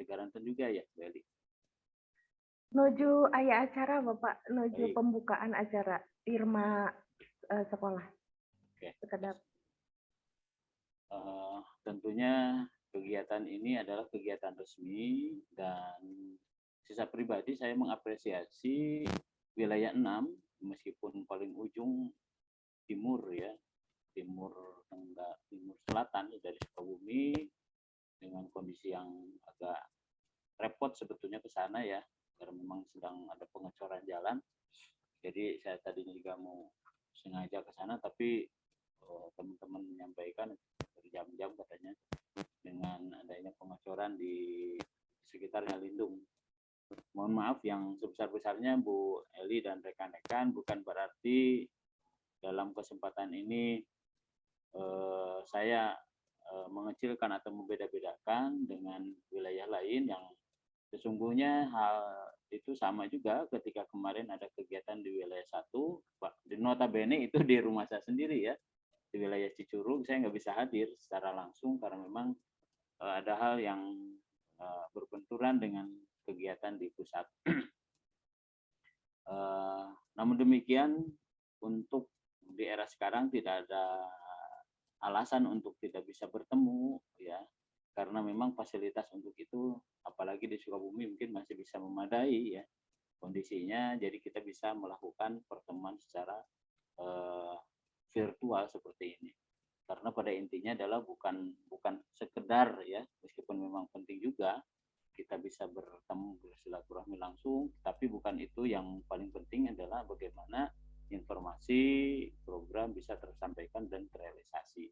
Garanten juga ya, Bu Eli? Nuju aya acara Bapak, nuju Baik. pembukaan acara Irma sekolah. Oke. Sekedap. Tentunya kegiatan ini adalah kegiatan resmi dan secara pribadi saya mengapresiasi wilayah 6 meskipun paling ujung timur ya, timur selatan dari Sukabumi dengan kondisi yang agak repot sebetulnya ke sana ya, karena memang sedang ada pengecoran jalan. Jadi saya tadinya juga mau sengaja ke sana, tapi teman-teman menyampaikan berjam-jam katanya dengan adanya pengecoran di sekitarnya Lindung. Mohon maaf yang sebesar-besarnya Bu Eli dan rekan-rekan, bukan berarti dalam kesempatan ini saya mengecilkan atau membeda-bedakan dengan wilayah lain yang sesungguhnya hal itu sama juga ketika kemarin ada kegiatan di wilayah 1, di notabene itu di rumah saya sendiri ya, di wilayah Cicurug. Saya nggak bisa hadir secara langsung karena memang ada hal yang berbenturan dengan kegiatan di pusat. Namun demikian, untuk di era sekarang tidak ada alasan untuk tidak bisa bertemu ya, karena memang fasilitas untuk itu apalagi di Sukabumi mungkin masih bisa memadai ya kondisinya, jadi kita bisa melakukan pertemuan secara virtual seperti ini. Karena pada intinya adalah bukan sekedar ya, meskipun memang penting juga kita bisa bertemu bersilaturahmi langsung, tapi bukan itu yang paling penting. Adalah bagaimana informasi program bisa tersampaikan dan terrealisasi.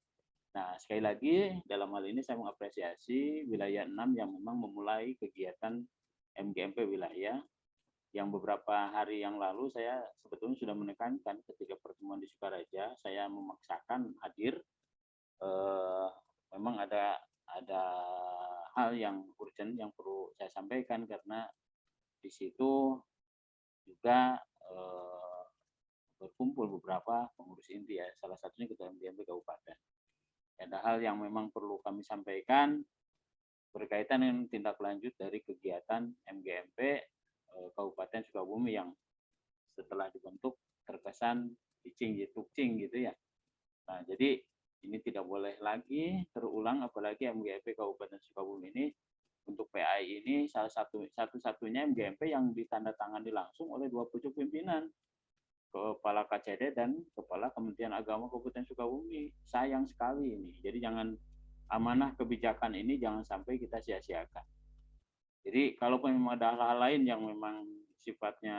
Nah, sekali lagi dalam hal ini saya mengapresiasi wilayah 6 yang memang memulai kegiatan MGMP wilayah, yang beberapa hari yang lalu saya sebetulnya sudah menekankan ketika pertemuan di Sukaraja, saya memaksakan hadir. Memang ada hal yang urgent yang perlu saya sampaikan, karena di situ juga berkumpul beberapa pengurus inti ya, salah satunya ketua MGMP Kabupaten. Ada hal yang memang perlu kami sampaikan berkaitan dengan tindak lanjut dari kegiatan MGMP Kabupaten Sukabumi yang setelah dibentuk terkesan icing-tukcing gitu ya. Nah, jadi ini tidak boleh lagi terulang, apalagi MGMP Kabupaten Sukabumi ini untuk PAI ini salah satu-satunya MGMP yang ditandatangani langsung oleh 2 pucuk pimpinan, Kepala KCD dan Kepala Kementerian Agama Kabupaten Sukabumi. Sayang sekali ini. Jadi jangan, amanah kebijakan ini jangan sampai kita sia-siakan. Jadi kalaupun memang ada hal-hal lain yang memang sifatnya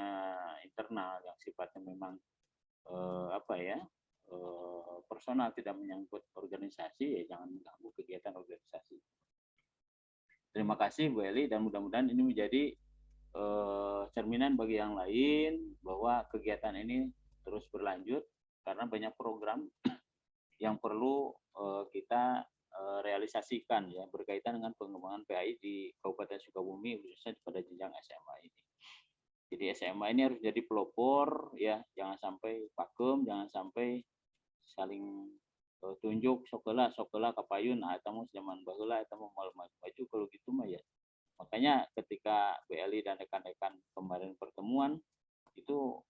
internal, yang sifatnya memang personal, tidak menyangkut organisasi, ya jangan mengganggu kegiatan organisasi. Terima kasih Bu Eli, dan mudah-mudahan ini menjadi cerminan bagi yang lain bahwa kegiatan ini terus berlanjut, karena banyak program yang perlu kita realisasikan ya, berkaitan dengan pengembangan PAI di Kabupaten Sukabumi, khususnya pada jenjang SMA ini. Jadi SMA ini harus jadi pelopor ya, jangan sampai vakum, jangan sampai saling tunjuk sokelah kapayun, nah itu zaman baheula, itu mau maju kalau gitu mah ya. Makanya ketika BLI dan rekan-rekan kemarin pertemuan itu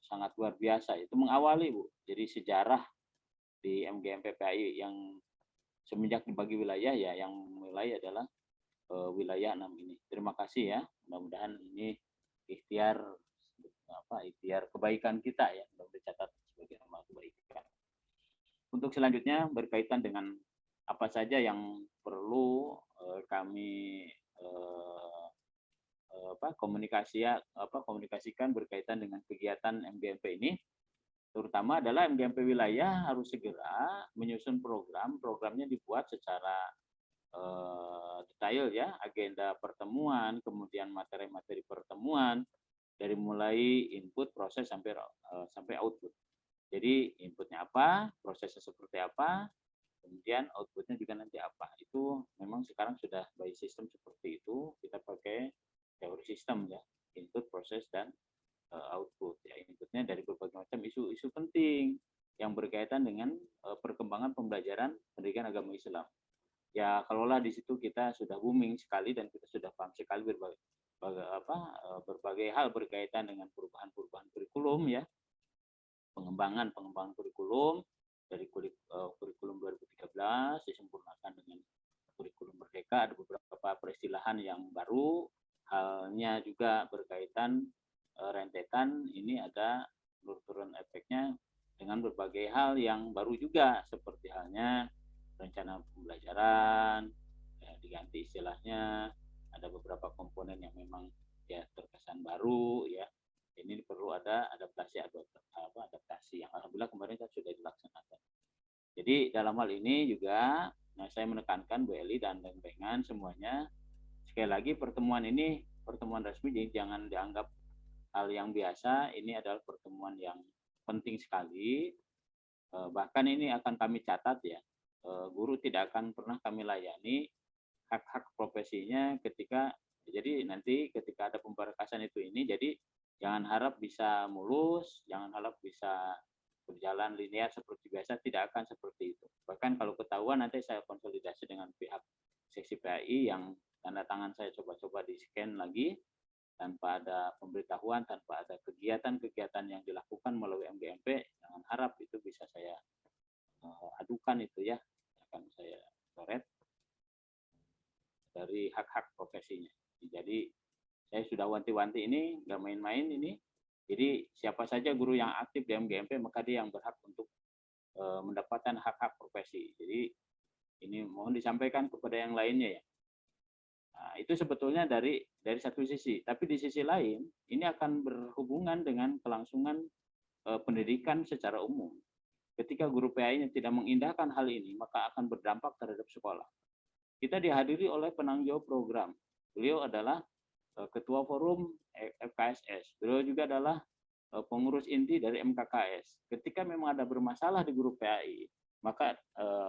sangat luar biasa, itu mengawali Bu. Jadi sejarah di MGMP PAI yang semenjak dibagi wilayah ya, yang mulai adalah wilayah 6 ini. Terima kasih ya. Mudah-mudahan ini ikhtiar kebaikan kita ya, mudah dicatat sebagai amal kebaikan. Untuk selanjutnya berkaitan dengan apa saja yang perlu kami komunikasikan berkaitan dengan kegiatan MGMP ini, terutama adalah MGMP wilayah harus segera menyusun programnya dibuat secara detail ya, agenda pertemuan, kemudian materi-materi pertemuan, dari mulai input, proses sampai output. Jadi inputnya apa, prosesnya seperti apa, kemudian outputnya juga nanti apa. Itu memang sekarang sudah by system seperti itu, kita pakai teori sistem ya, input, proses, dan output. Ya, inputnya dari berbagai macam isu-isu penting yang berkaitan dengan perkembangan pembelajaran pendidikan agama Islam. ya kalaulah di situ kita sudah booming sekali dan kita sudah paham sekali berbagai hal berkaitan dengan perubahan kurikulum ya, pengembangan kurikulum dari kurikulum 2013 disempurnakan dengan kurikulum Merdeka. Ada beberapa peristilahan yang baru, halnya juga berkaitan rentetan ini ada turun efeknya dengan berbagai hal yang baru juga, seperti halnya rencana pembelajaran ya, diganti istilahnya, ada beberapa komponen yang memang ya terkesan baru ya, ini perlu ada adaptasi yang alhamdulillah kemarin kan sudah dilaksanakan. Jadi dalam hal ini juga saya menekankan Bu Eli dan Bengan semuanya, sekali lagi pertemuan ini pertemuan resmi, jadi jangan dianggap hal yang biasa, ini adalah pertemuan yang penting sekali. Bahkan ini akan kami catat ya, guru tidak akan pernah kami layani hak-hak profesinya jadi nanti ketika ada pemberkasan itu ini, jadi jangan harap bisa mulus, jangan harap bisa berjalan linear seperti biasa, tidak akan seperti itu. Bahkan kalau ketahuan nanti saya konsolidasi dengan pihak seksi PAI yang tanda tangan saya coba-coba di scan lagi, tanpa ada pemberitahuan, tanpa ada kegiatan-kegiatan yang dilakukan melalui MGMP, jangan harap itu bisa saya adukan itu ya, akan saya coret dari hak-hak profesinya. Jadi saya sudah wanti-wanti ini, nggak main-main ini. Jadi siapa saja guru yang aktif di MGMP maka dia yang berhak untuk mendapatkan hak-hak profesi. Jadi ini mohon disampaikan kepada yang lainnya ya. Nah, itu sebetulnya dari satu sisi. Tapi di sisi lain ini akan berhubungan dengan kelangsungan pendidikan secara umum. Ketika guru PAI-nya tidak mengindahkan hal ini, maka akan berdampak terhadap sekolah. Kita dihadiri oleh penanggung jawab program. Beliau adalah Ketua Forum FKSS. Beliau juga adalah pengurus inti dari MKKS. Ketika memang ada bermasalah di guru PAI, maka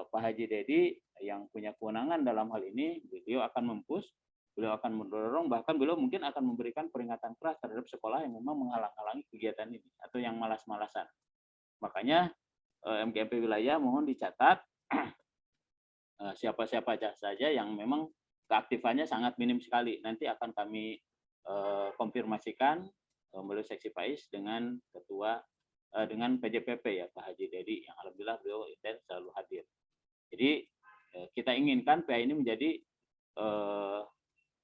Pak Haji Dedi yang punya kewenangan dalam hal ini, beliau akan mempush, beliau akan mendorong, bahkan beliau mungkin akan memberikan peringatan keras terhadap sekolah yang memang menghalang-halangi kegiatan ini atau yang malas-malasan. Makanya MGMP wilayah mohon dicatat siapa-siapa saja yang memang keaktifannya sangat minim sekali. Nanti akan kami konfirmasikan melalui seksi PAIS dengan dengan PJPP ya Pak Haji Dedi, yang alhamdulillah beliau intens selalu hadir. Jadi kita inginkan PAI ini menjadi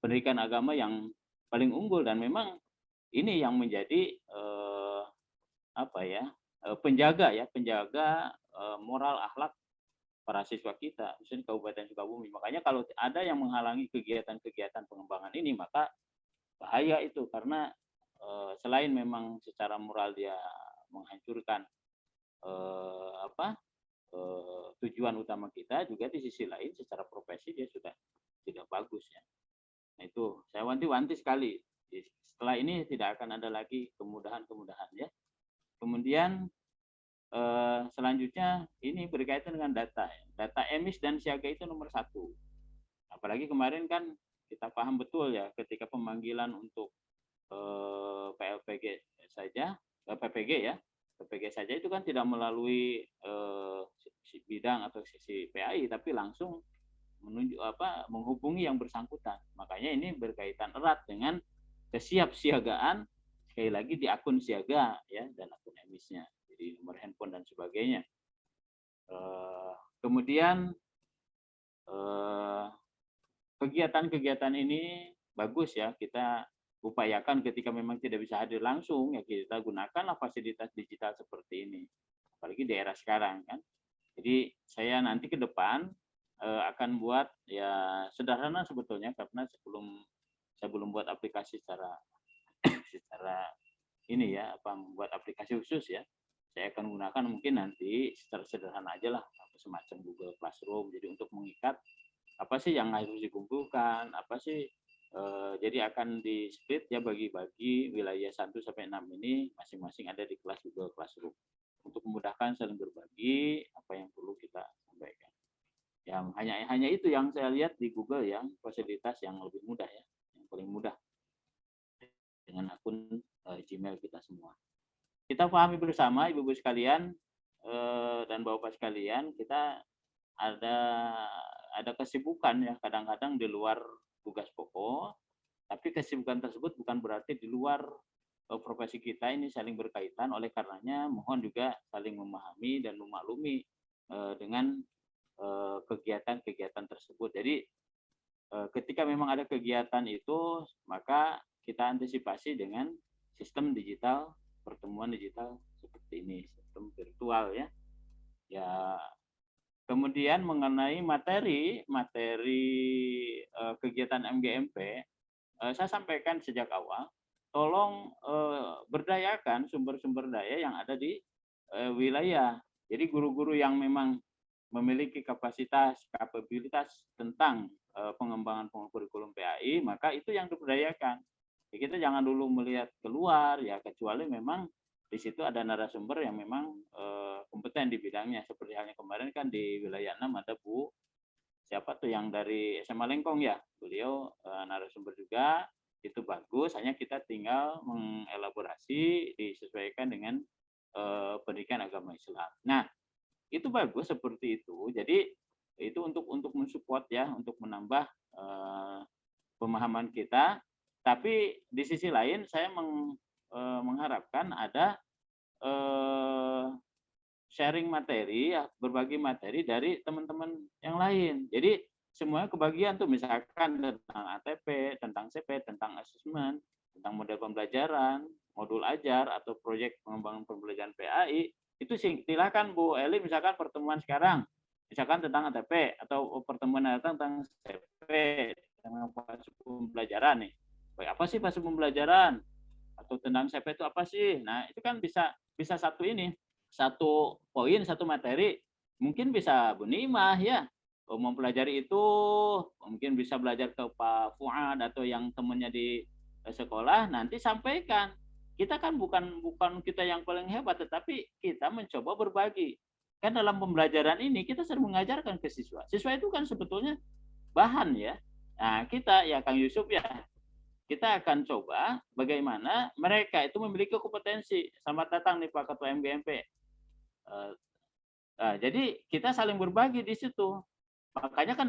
pendidikan agama yang paling unggul, dan memang ini yang menjadi penjaga moral akhlak para siswa kita, misalnya Kabupaten Sukabumi. Makanya kalau ada yang menghalangi kegiatan-kegiatan pengembangan ini, maka bahaya itu, karena selain memang secara moral dia menghancurkan tujuan utama kita, juga di sisi lain secara profesi dia sudah tidak bagus ya. Nah itu saya wanti-wanti sekali. Setelah ini tidak akan ada lagi kemudahan-kemudahan ya. Kemudian selanjutnya ini berkaitan dengan data. Data emis dan siaga itu nomor 1. Apalagi kemarin kan kita paham betul ya, ketika pemanggilan untuk PLPG saja, PPG ya, PPG saja itu kan tidak melalui bidang atau sisi PAI, tapi langsung menghubungi yang bersangkutan. Makanya ini berkaitan erat dengan kesiapsiagaan sekali lagi di akun siaga ya dan akun emisnya, jadi nomor handphone dan sebagainya. Kemudian kegiatan-kegiatan ini bagus ya, kita upayakan ketika memang tidak bisa hadir langsung ya kita gunakanlah fasilitas digital seperti ini, apalagi di era sekarang kan. Jadi saya nanti ke depan akan buat ya sederhana sebetulnya, karena saya belum buat aplikasi secara ini ya, membuat aplikasi khusus ya. Saya akan gunakan mungkin nanti secara sederhana aja lah, semacam Google Classroom. Jadi untuk mengikat apa sih yang harus dikumpulkan, apa sih jadi akan di split ya, bagi-bagi wilayah 1 sampai 6 ini masing-masing ada di kelas Google Classroom untuk memudahkan saling berbagi apa yang perlu kita sampaikan. Yang hanya itu yang saya lihat di Google, yang fasilitas yang lebih mudah ya, yang paling mudah dengan akun Gmail kita semua. Kita pahami bersama Ibu-ibu sekalian dan Bapak sekalian, kita ada ada kesibukan ya kadang-kadang di luar tugas pokok, tapi kesibukan tersebut bukan berarti di luar profesi kita ini saling berkaitan. Oleh karenanya mohon juga saling memahami dan memaklumi dengan kegiatan-kegiatan tersebut. Jadi ketika memang ada kegiatan itu, maka kita antisipasi dengan sistem digital, pertemuan digital seperti ini, sistem virtual ya. Ya, kemudian mengenai materi kegiatan MGMP, saya sampaikan sejak awal, tolong berdayakan sumber-sumber daya yang ada di wilayah. Jadi guru-guru yang memang memiliki kapasitas, kapabilitas tentang pengembangan kurikulum PAI, maka itu yang diberdayakan. Jadi kita jangan dulu melihat keluar ya, kecuali memang di situ ada narasumber yang memang kompeten di bidangnya. Seperti halnya kemarin kan di wilayah 6 ada Bu siapa tuh yang dari SMA Lengkong ya, beliau narasumber juga, itu bagus, hanya kita tinggal mengelaborasi disesuaikan dengan pendidikan agama Islam. Nah, itu bagus seperti itu. Jadi itu untuk mensupport ya, untuk menambah pemahaman kita. Tapi di sisi lain saya mengharapkan ada sharing materi, ya, berbagi materi dari teman-teman yang lain. Jadi semuanya kebagian tuh, misalkan tentang ATP, tentang CP, tentang asesmen, tentang model pembelajaran, modul ajar atau proyek pengembangan pembelajaran PAI, itu silakan Bu Eli, misalkan pertemuan sekarang, misalkan tentang ATP atau pertemuan tentang CP, tentang fase pembelajaran nih. Baik, apa sih fase pembelajaran? Atau tentang CP itu apa sih? Nah, itu kan bisa satu poin, satu materi, mungkin bisa Bu Nimah ya, mempelajari itu, mungkin bisa belajar ke Pak Fuad atau yang temannya di sekolah, nanti sampaikan. Kita kan bukan kita yang paling hebat, tetapi kita mencoba berbagi. Kan dalam pembelajaran ini kita sering mengajarkan ke siswa. Siswa itu kan sebetulnya bahan ya. Nah, kita ya Kang Yusuf ya, kita akan coba bagaimana mereka itu memiliki kompetensi. Selamat datang nih Pak Ketua MGMP. Jadi kita saling berbagi di situ. Makanya kan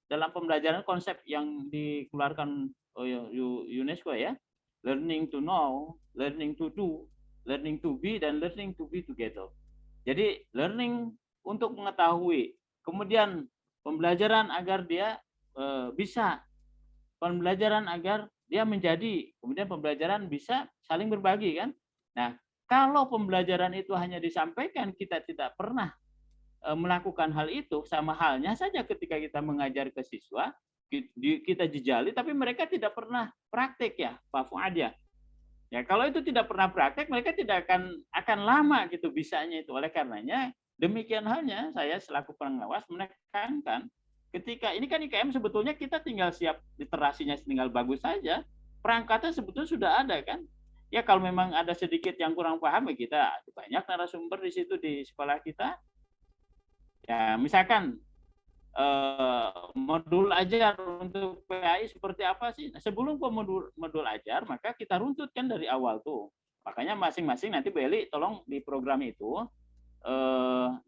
dalam pembelajaran konsep yang dikeluarkan UNESCO ya, learning to know, learning to do, learning to be, dan learning to be together. Jadi learning untuk mengetahui, kemudian pembelajaran agar dia bisa, pembelajaran agar dia menjadi, kemudian pembelajaran bisa saling berbagi kan. Nah, kalau pembelajaran itu hanya disampaikan, kita tidak pernah melakukan hal itu, sama halnya saja ketika kita mengajar ke siswa, kita jejali, tapi mereka tidak pernah praktek ya, Pak Fuad ya. Ya, kalau itu tidak pernah praktek, mereka tidak akan lama gitu bisanya itu. Oleh karenanya, demikian halnya saya selaku pengawas menekankan, ketika ini kan IKM sebetulnya kita tinggal siap literasinya tinggal bagus saja, perangkatnya sebetulnya sudah ada kan. Ya kalau memang ada sedikit yang kurang paham, ya kita banyak narasumber di situ di sekolah kita. Ya misalkan modul ajar untuk PAI seperti apa sih? Nah, sebelum ke modul ajar, maka kita runtutkan dari awal tuh. Makanya masing-masing nanti Bu Eli tolong di program itu,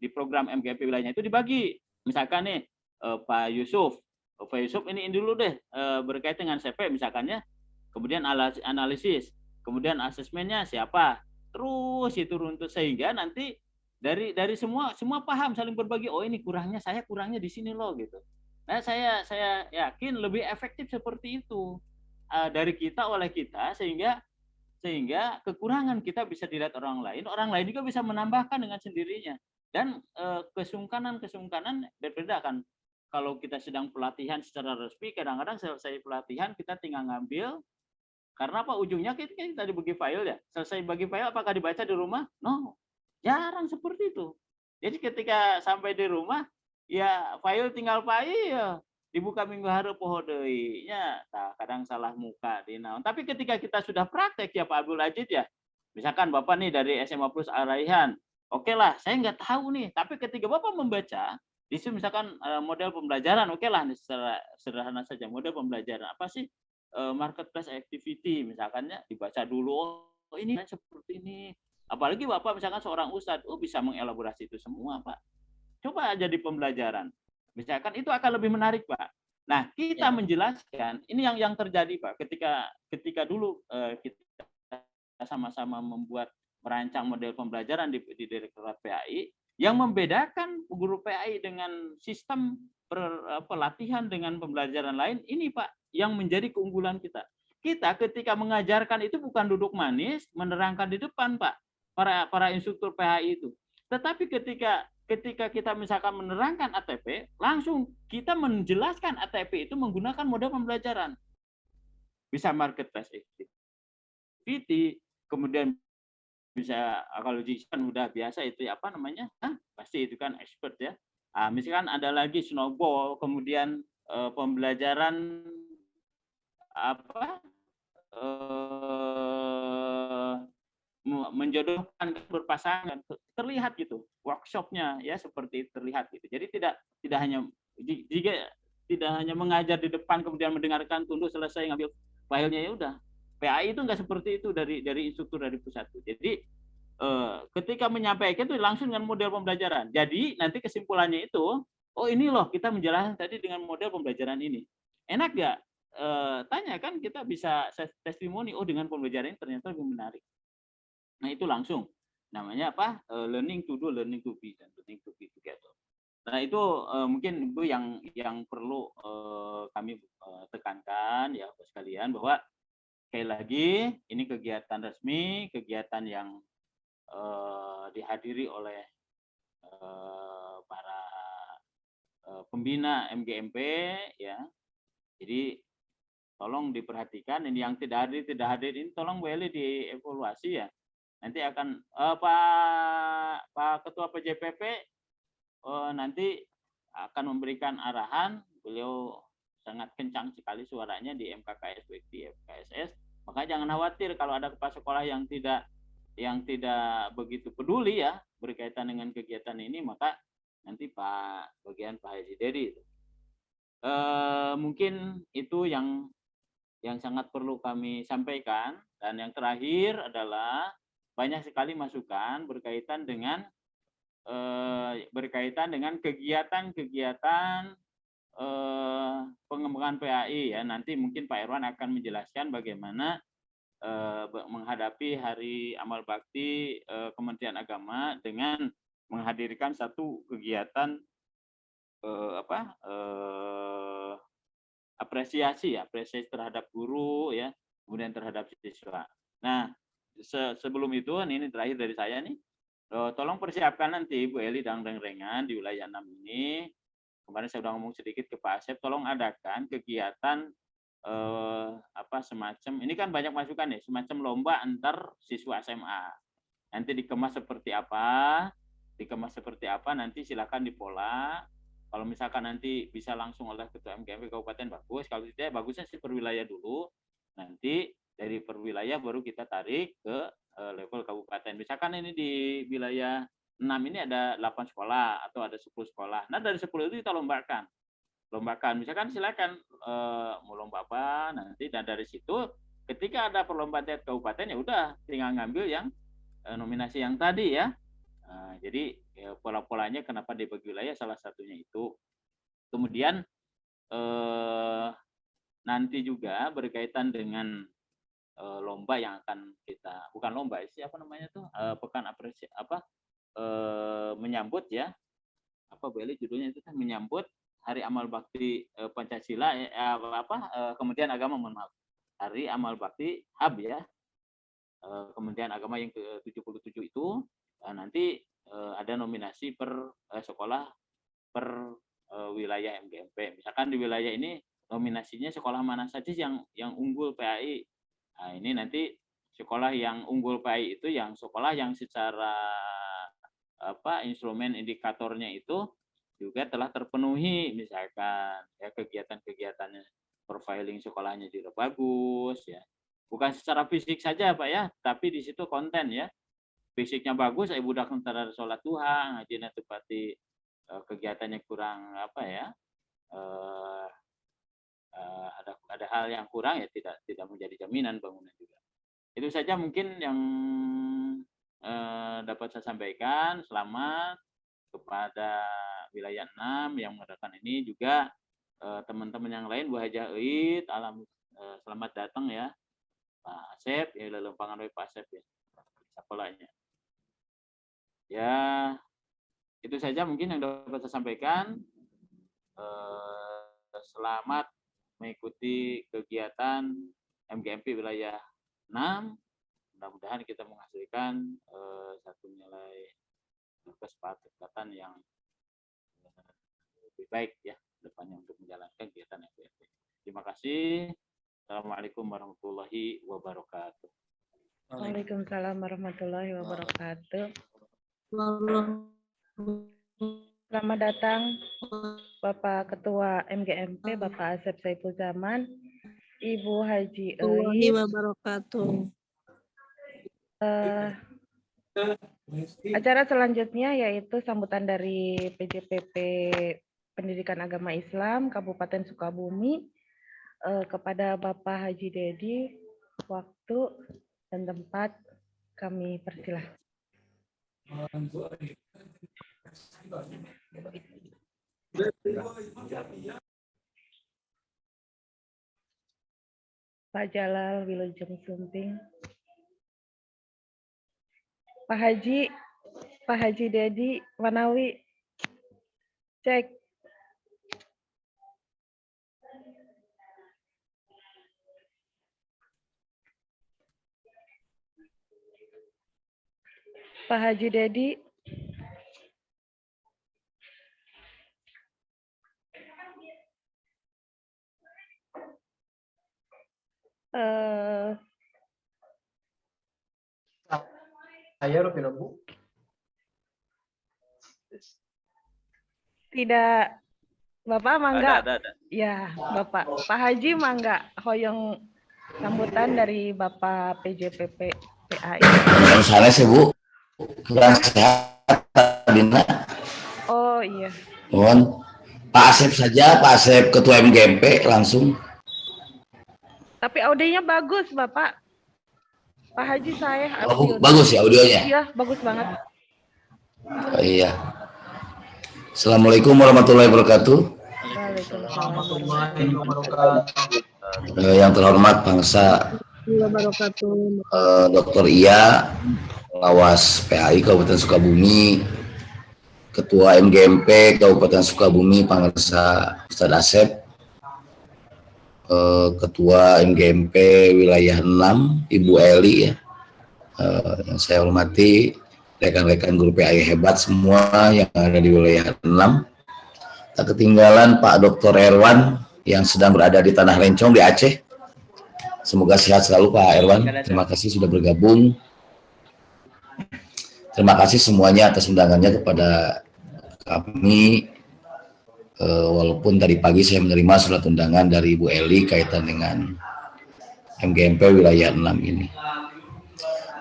di program MGMP wilayahnya itu dibagi. Misalkan nih Pak Yusuf ini dulu deh berkaitan dengan CP misalkannya, kemudian analisis, kemudian asesmennya siapa, terus itu runtut sehingga nanti dari semua paham, saling berbagi. Oh ini kurangnya di sini loh gitu. Nah saya yakin lebih efektif seperti itu dari kita oleh kita, sehingga kekurangan kita bisa dilihat orang lain juga bisa menambahkan dengan sendirinya. Dan kesungkanan berbeda kan. Kalau kita sedang pelatihan secara resmi, kadang-kadang selesai pelatihan kita tinggal ngambil, karena apa, ujungnya kita dibagi file ya. Selesai bagi file apakah dibaca di rumah? No. Jarang seperti itu. Jadi ketika sampai di rumah, ya file tinggal pai ya, dibuka minggu hari poho deui-nya, kadang salah muka di naon. Tapi ketika kita sudah praktek ya Pak Abdul Ajid ya, misalkan Bapak nih dari SMA Plus Araihan, oke lah, saya nggak tahu nih, tapi ketika Bapak membaca, di situ misalkan model pembelajaran, oke lah, secara sederhana saja, model pembelajaran apa sih, marketplace activity misalkannya, dibaca dulu, oh ini seperti ini. Apalagi Bapak misalkan seorang ustadz, bisa mengelaborasi itu semua Pak. Coba aja di pembelajaran. Misalkan itu akan lebih menarik, Pak. Nah, kita Ya. menjelaskan ini yang terjadi, Pak, ketika dulu kita sama-sama merancang model pembelajaran di Direktorat PAI, yang membedakan guru PAI dengan sistem pelatihan dengan pembelajaran lain ini, Pak, yang menjadi keunggulan kita. Kita ketika mengajarkan itu bukan duduk manis menerangkan di depan, Pak, para instruktur PAI itu. Tetapi ketika kita misalkan menerangkan ATP, langsung kita menjelaskan ATP itu menggunakan model pembelajaran. Bisa marketplace activity, kemudian bisa kalau kan udah biasa itu apa namanya? Pasti itu kan expert ya. Misalkan ada lagi snowball, kemudian pembelajaran apa? Menjodohkan berpasangan terlihat gitu workshopnya ya seperti terlihat gitu. Jadi tidak hanya jika tidak hanya mengajar di depan kemudian mendengarkan tunduk selesai ngambil filenya ya udah. PAI itu nggak seperti itu dari instruktur dari pusat. Jadi ketika menyampaikan itu langsung dengan model pembelajaran. Jadi nanti kesimpulannya itu, oh ini loh kita menjelaskan tadi dengan model pembelajaran ini. Enak nggak? Tanya kan kita bisa testimoni, oh dengan pembelajaran ini ternyata lebih menarik. Nah itu langsung namanya apa? Learning to do, learning to be, dan learning to be together. Nah itu mungkin Ibu yang perlu kami tekankan ya Bapak sekalian, bahwa sekali lagi ini kegiatan resmi, kegiatan yang dihadiri oleh para pembina MGMP ya. Jadi tolong diperhatikan, ini yang tidak hadir ini tolong boleh dievaluasi ya. Nanti akan Pak Ketua PJPP nanti akan memberikan arahan. Beliau sangat kencang sekali suaranya di MKKS di FKSS. Maka jangan khawatir kalau ada kepala sekolah yang tidak begitu peduli ya berkaitan dengan kegiatan ini, maka nanti Pak Haji Dedi mungkin itu yang sangat perlu kami sampaikan. Dan yang terakhir adalah banyak sekali masukan berkaitan dengan kegiatan-kegiatan pengembangan PAI ya. Nanti mungkin Pak Irwan akan menjelaskan bagaimana menghadapi Hari Amal Bakti Kementerian Agama dengan menghadirkan satu kegiatan apresiasi terhadap guru ya, kemudian terhadap siswa. Nah, sebelum itu ini terakhir dari saya nih, tolong persiapkan nanti Bu Eli dan Reng-Rengan di wilayah 6 ini. Kemarin saya sudah ngomong sedikit ke Pak Asep, tolong adakan kegiatan semacam ini kan banyak masukan ya, semacam lomba antar siswa SMA. Nanti dikemas seperti apa nanti silakan dipola. Kalau misalkan nanti bisa langsung oleh Ketua MGMP Kabupaten bagus, kalau tidak bagusnya sih per wilayah dulu. Nanti dari per wilayah baru kita tarik ke level kabupaten. Misalkan ini di wilayah 6 ini ada 8 sekolah atau ada 10 sekolah. Nah, dari 10 itu kita lombakan. Misalkan silakan mau lomba apa nanti, dan dari situ ketika ada perlombaan tingkat kabupaten ya udah tinggal ngambil yang nominasi yang tadi ya. Jadi pola-polanya kenapa dibagi wilayah salah satunya itu. Kemudian nanti juga berkaitan dengan lomba yang akan kita, bukan lomba sih, apa namanya tuh, pekan apresiasi menyambut ya, boleh judulnya itu kan menyambut Hari Amal Bakti Pancasila Kementerian Agama, mohon maaf, Hari Amal Bakti HAB ya, Kementerian Agama yang ke-77 itu. Nanti ada nominasi per sekolah per wilayah MGMP. Misalkan di wilayah ini nominasinya sekolah mana saja yang unggul PAI. Nah, ini nanti sekolah yang unggul PAI itu yang sekolah yang secara instrumen indikatornya itu juga telah terpenuhi, misalkan ya kegiatan-kegiatannya profiling sekolahnya juga bagus ya. Bukan secara fisik saja Pak ya, tapi di situ konten ya. Fisiknya bagus, budak antara sholat duha, ngajinya tepati kegiatannya kurang ada hal yang kurang ya tidak menjadi jaminan bangunan juga. Itu saja mungkin yang dapat saya sampaikan. Selamat kepada wilayah 6 yang mengadakan ini juga teman-teman yang lain, Bu Hajah Eid, selamat datang ya Pak Asep, ya lempangan Pak Asep ya, sekolahnya. Ya, itu saja mungkin yang dapat saya sampaikan. Selamat mengikuti kegiatan MGMP wilayah 6. Mudah-mudahan kita menghasilkan satu nilai kesepakatan yang lebih baik ya depannya untuk menjalankan kegiatan MGMP. Terima kasih. Assalamualaikum warahmatullahi wabarakatuh. Waalaikumsalam warahmatullahi wabarakatuh. Selamat datang Bapak Ketua MGMP, Bapak Asep Saiful Zaman, Ibu Haji Eid. Acara selanjutnya yaitu sambutan dari PJPP Pendidikan Agama Islam Kabupaten Sukabumi kepada Bapak Haji Dedi. Waktu dan tempat kami persilahkan. Pak Jalal Wilujeng Sumping. Pak Haji Dedi Wanawi. Cek. Pak Haji Dedi. Saya Rufino, Bu. Tidak. Bapak mangga. Ada. Ya, Bapak. Pak Haji mangga hoyong sambutan dari Bapak PJPP PAI. Yang sana sih, Bu. Kurang sehat Dina. Oh iya. Mohon Pak Asep saja, Pak Asep Ketua MGMP langsung. Tapi audionya bagus, Bapak. Pak Haji saya Bagus ya audionya? Iya, bagus banget. Oh, iya. Assalamualaikum warahmatullahi wabarakatuh. Yang terhormat bangsa Dr. Iya, pengawas PAI Kabupaten Sukabumi, Ketua MGMP Kabupaten Sukabumi, Pangsa Ustadz Asep, Ketua MGMP wilayah 6 Ibu Eli ya, yang saya hormati rekan-rekan guru PAI hebat semua yang ada di wilayah 6. Tak ketinggalan Pak Dr. Erwan yang sedang berada di Tanah Lencong di Aceh. Semoga sehat selalu Pak Erwan. Terima kasih sudah bergabung. Terima kasih semuanya atas undangannya kepada kami. Walaupun tadi pagi saya menerima surat undangan dari Ibu Eli kaitan dengan MGMP wilayah 6 ini.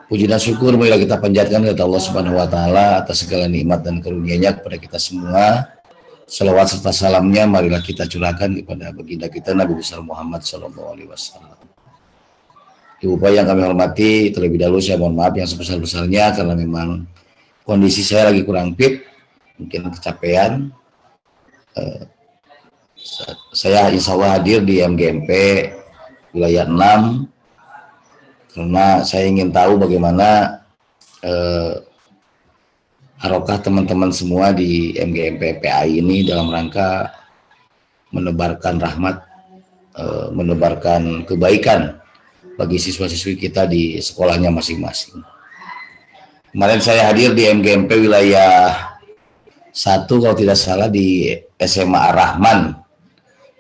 Puji dan syukur marilah kita panjatkan kepada Allah Subhanahu wa taala atas segala nikmat dan karunia-Nya kepada kita semua. Salawat serta salamnya marilah kita curahkan kepada baginda kita Nabi besar Muhammad SAW. Ibu Bapak yang kami hormati, terlebih dahulu saya mohon maaf yang sebesar-besarnya karena memang kondisi saya lagi kurang fit, mungkin kecapean. Saya insya Allah hadir di MGMP wilayah 6 karena saya ingin tahu bagaimana harokah teman-teman semua di MGMP PAI ini dalam rangka menebarkan rahmat, menebarkan kebaikan bagi siswa-siswi kita di sekolahnya masing-masing. Kemarin saya hadir di MGMP wilayah 1 kalau tidak salah di SMA Ar-Rahman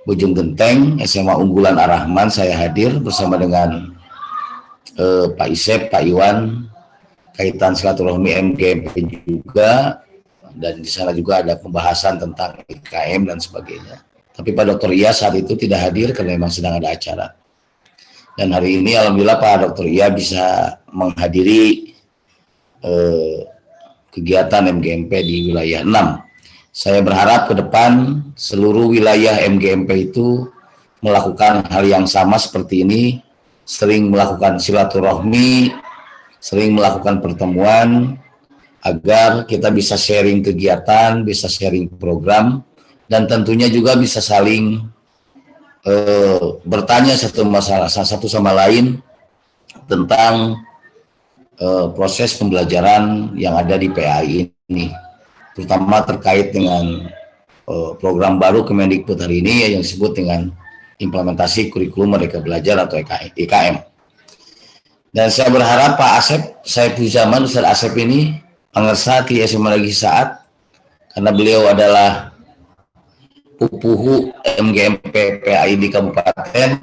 Bojong Genteng, SMA unggulan Ar-Rahman. Saya hadir bersama dengan Pak Isep, Pak Iwan, kaitan silaturahmi MGMP juga, dan di sana juga ada pembahasan tentang IKM dan sebagainya. Tapi Pak Dr. Iya saat itu tidak hadir karena memang sedang ada acara. Dan hari ini alhamdulillah Pak Dr. Iya bisa menghadiri kegiatan MGMP di wilayah 6. Saya berharap ke depan seluruh wilayah MGMP itu melakukan hal yang sama seperti ini, sering melakukan silaturahmi, sering melakukan pertemuan, agar kita bisa sharing kegiatan, bisa sharing program, dan tentunya juga bisa saling bertanya satu sama lain tentang proses pembelajaran yang ada di PAI ini, terutama terkait dengan program baru Kemendikbud hari ini yang disebut dengan implementasi kurikulum Merdeka Belajar atau IKM. Dan saya berharap Pak Asep Saifuzaman, Ustaz Asep ini pengersa di SMA Negeri Saat, karena beliau adalah pupuhu MGMP PAI di Kabupaten.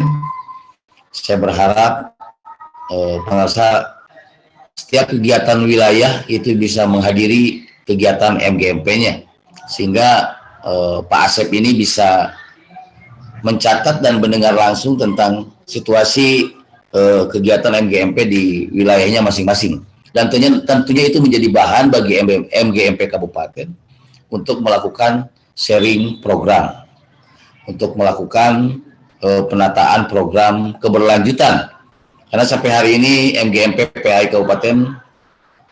Saya berharap pengersa setiap kegiatan wilayah itu bisa menghadiri kegiatan MGMP-nya, sehingga Pak Asep ini bisa mencatat dan mendengar langsung tentang situasi kegiatan MGMP di wilayahnya masing-masing. Dan tentunya itu menjadi bahan bagi MGMP Kabupaten untuk melakukan sharing program, untuk melakukan penataan program keberlanjutan. Karena sampai hari ini MGMP PAI Kabupaten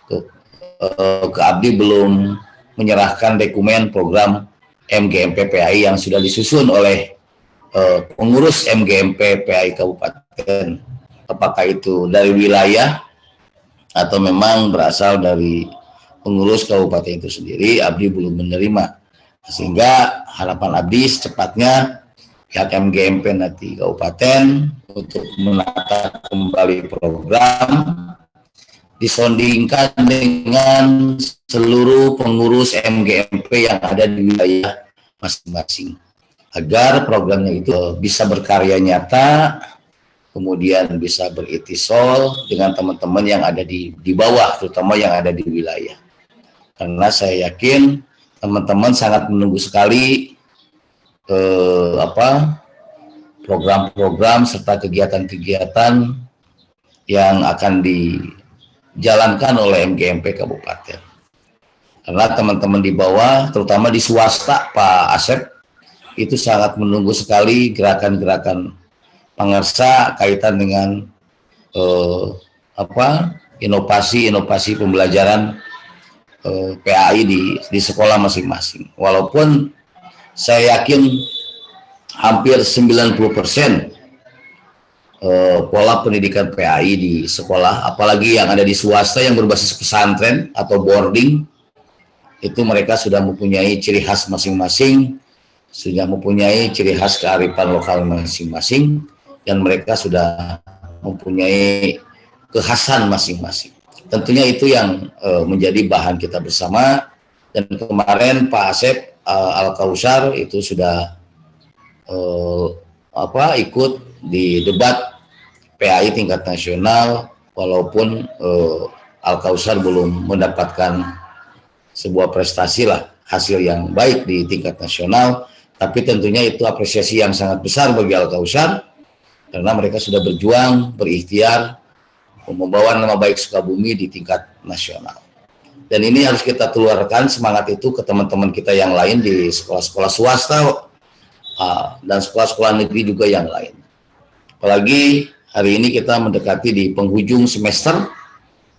ke Abdi belum menyerahkan dokumen program MGMP PAI yang sudah disusun oleh pengurus MGMP PAI Kabupaten. Apakah itu dari wilayah atau memang berasal dari pengurus kabupaten itu sendiri, Abdi belum menerima. Sehingga harapan Abdi secepatnya pihak MGMP nanti kabupaten untuk menata kembali program, disondingkan dengan seluruh pengurus MGMP yang ada di wilayah masing-masing, agar programnya itu bisa berkarya nyata, kemudian bisa beritisol dengan teman-teman yang ada di bawah, terutama yang ada di wilayah. Karena saya yakin teman-teman sangat menunggu sekali program-program serta kegiatan-kegiatan yang akan dijalankan oleh MGMP Kabupaten. Karena teman-teman di bawah, terutama di swasta, Pak Asep, itu sangat menunggu sekali gerakan-gerakan pengersa kaitan dengan inovasi pembelajaran PAI di sekolah masing-masing. Walaupun saya yakin hampir 90% pola pendidikan PAI di sekolah, apalagi yang ada di swasta yang berbasis pesantren atau boarding, itu mereka sudah mempunyai ciri khas masing-masing, sudah mempunyai ciri khas kearifan lokal masing-masing, dan mereka sudah mempunyai kekhasan masing-masing. Tentunya itu yang menjadi bahan kita bersama. Dan kemarin Pak Asep Al-Kausar itu sudah ikut di debat PAI tingkat nasional, walaupun Al-Kausar belum mendapatkan sebuah prestasi lah, hasil yang baik di tingkat nasional, tapi tentunya itu apresiasi yang sangat besar bagi Al-Kausar, karena mereka sudah berjuang, berikhtiar, membawa nama baik Sukabumi di tingkat nasional. Dan ini harus kita keluarkan semangat itu ke teman-teman kita yang lain di sekolah-sekolah swasta dan sekolah-sekolah negeri juga yang lain. Apalagi hari ini kita mendekati di penghujung semester,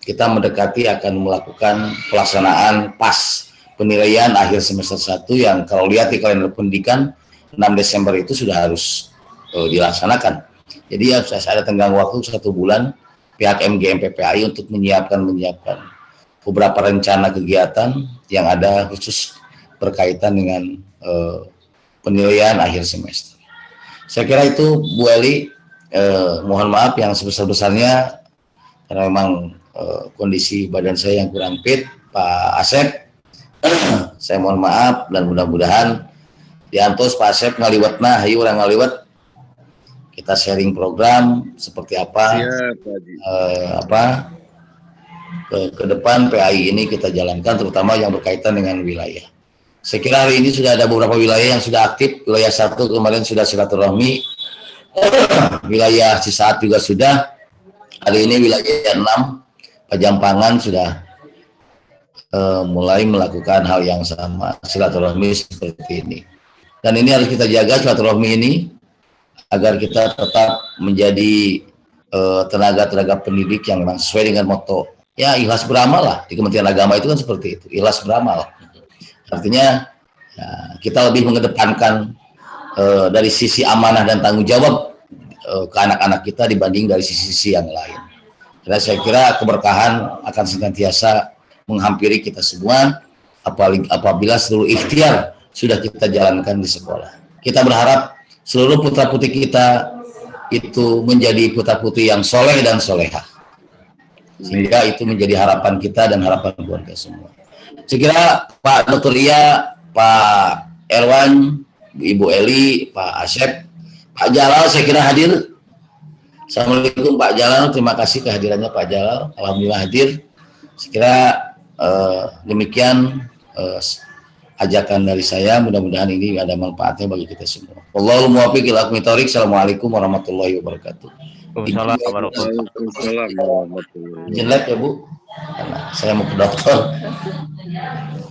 kita mendekati akan melakukan pelaksanaan PAS, penilaian akhir semester 1, yang kalau lihat di kalender pendidikan 6 Desember itu sudah harus dilaksanakan. Jadi harus ada tenggang waktu 1 bulan pihak MGMP PAI untuk menyiapkan beberapa rencana kegiatan yang ada khusus berkaitan dengan penilaian akhir semester. Saya kira itu, Bu Eli, mohon maaf yang sebesar-besarnya karena memang kondisi badan saya yang kurang fit. Pak Asep, saya mohon maaf, dan mudah-mudahan diantos Pak Asep ngaliwatna, hayu orang ngaliwat, kita sharing program seperti apa, ke depan PAI ini kita jalankan, terutama yang berkaitan dengan wilayah. Saya kira hari ini sudah ada beberapa wilayah yang sudah aktif. Wilayah 1 kemarin sudah silaturahmi, wilayah Cisaat juga sudah. Hari ini wilayah 6 Pajampangan sudah mulai melakukan hal yang sama, silaturahmi seperti ini. Dan ini harus kita jaga silaturahmi ini agar kita tetap menjadi tenaga-tenaga pendidik yang memang sesuai dengan moto ya ikhlas beramal lah. Di Kementerian Agama itu kan seperti itu, ikhlas beramal. Artinya ya, kita lebih mengedepankan dari sisi amanah dan tanggung jawab ke anak-anak kita dibanding dari sisi-sisi yang lain. Karena saya kira keberkahan akan senantiasa menghampiri kita semua apabila seluruh ikhtiar sudah kita jalankan di sekolah. Kita berharap seluruh putra-putri kita itu menjadi putra-putri yang soleh dan soleha. Sehingga itu menjadi harapan kita dan harapan keluarga semua. Saya kira Pak Dr. Ia, Pak Erwan, Ibu Eli, Pak Asep, Pak Jalal saya kira hadir. Assalamualaikum Pak Jalal, terima kasih kehadirannya Pak Jalal, alhamdulillah hadir. Saya kira demikian ajakan dari saya, mudah-mudahan ini ada manfaatnya bagi kita semua. Wallahul muwaffiq ila aqwamit thoriq. Assalamualaikum warahmatullahi wabarakatuh. Waalaikumsalam warahmatullahi. Izin lab ya Bu, karena saya mau ke dokter.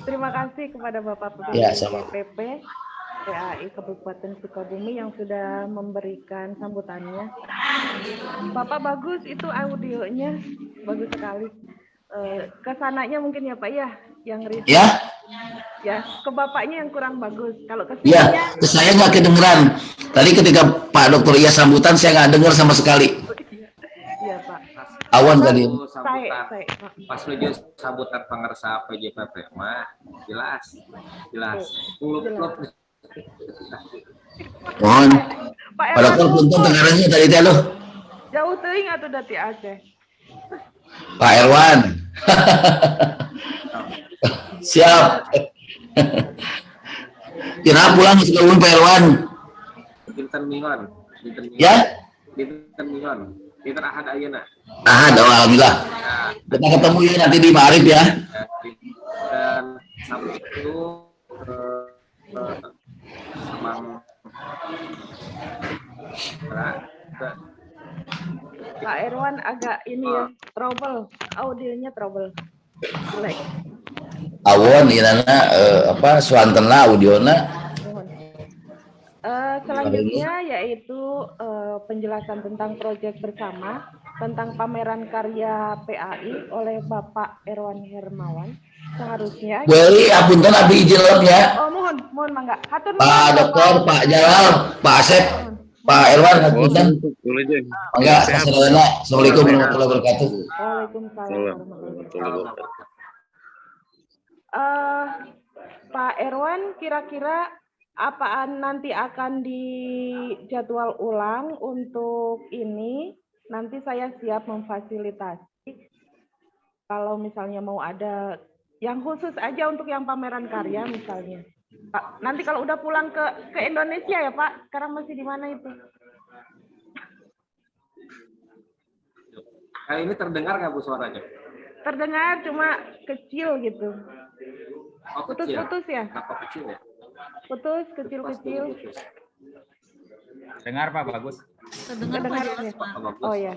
Terima kasih kepada Bapak Ya, sama. PPP PAI Kabupaten Sukabumi yang sudah memberikan sambutannya. Bapak bagus itu audionya, bagus sekali. Kesananya mungkin ya Pak ya, yang riset. Ya, Ya, ke Bapaknya yang kurang bagus. Kalau ke ya, saya nggak kedengeran. Tadi ketika Pak Dr. Ia sambutan saya nggak dengar sama sekali. Iya Pak. Awan tadi. Saya. Pas menuju sambutan pangarsa PJPP mah jelas. Kuluk-kuluk. Mohon. Pak Pak Dokter punten tengarannya tadi teh loh. jauh teuing atuh dati Aceh. Pak Erwan. Siap. Kira pulang ke Sukabumi Pak Erwan. Dinten Minggon. Ya? Dinten Minggon. Dinten Ahad ayeuna. Alhamdulillah. Kita ketemu ya nanti di Ma'arif ya. Dan Sabtu Pak Erwan agak ini ya, trouble, audionya trouble. Jelek. Awon inana suantena audiona. Selanjutnya yaitu penjelasan tentang proyek bersama tentang pameran karya PAI oleh Bapak Erwan Hermawan. Seharusnya Weli apunten abi izin lab ya. Oh mohon mangga. Hatur Pak Dokter, Pak Jalal, Pak Asep, Pak Erwan apunten. Mangga sasadana. Assalamualaikum warahmatullahi wabarakatuh. Waalaikumsalam warahmatullahi wabarakatuh. Pak Erwan, kira-kira apaan nanti akan dijadwal ulang untuk ini? Nanti saya siap memfasilitasi. Kalau misalnya mau ada yang khusus aja untuk yang pameran karya misalnya. Pak, nanti kalau udah pulang ke Indonesia ya Pak, sekarang masih di mana itu? Ini terdengar nggak Bu suaranya? Terdengar cuma kecil gitu. Oh, Putus-putus ya? Apa kecil ya? Putus, kecil-kecil. Dengar Pak, bagus. Terdengar Pak, jelas Pak. Oh ya.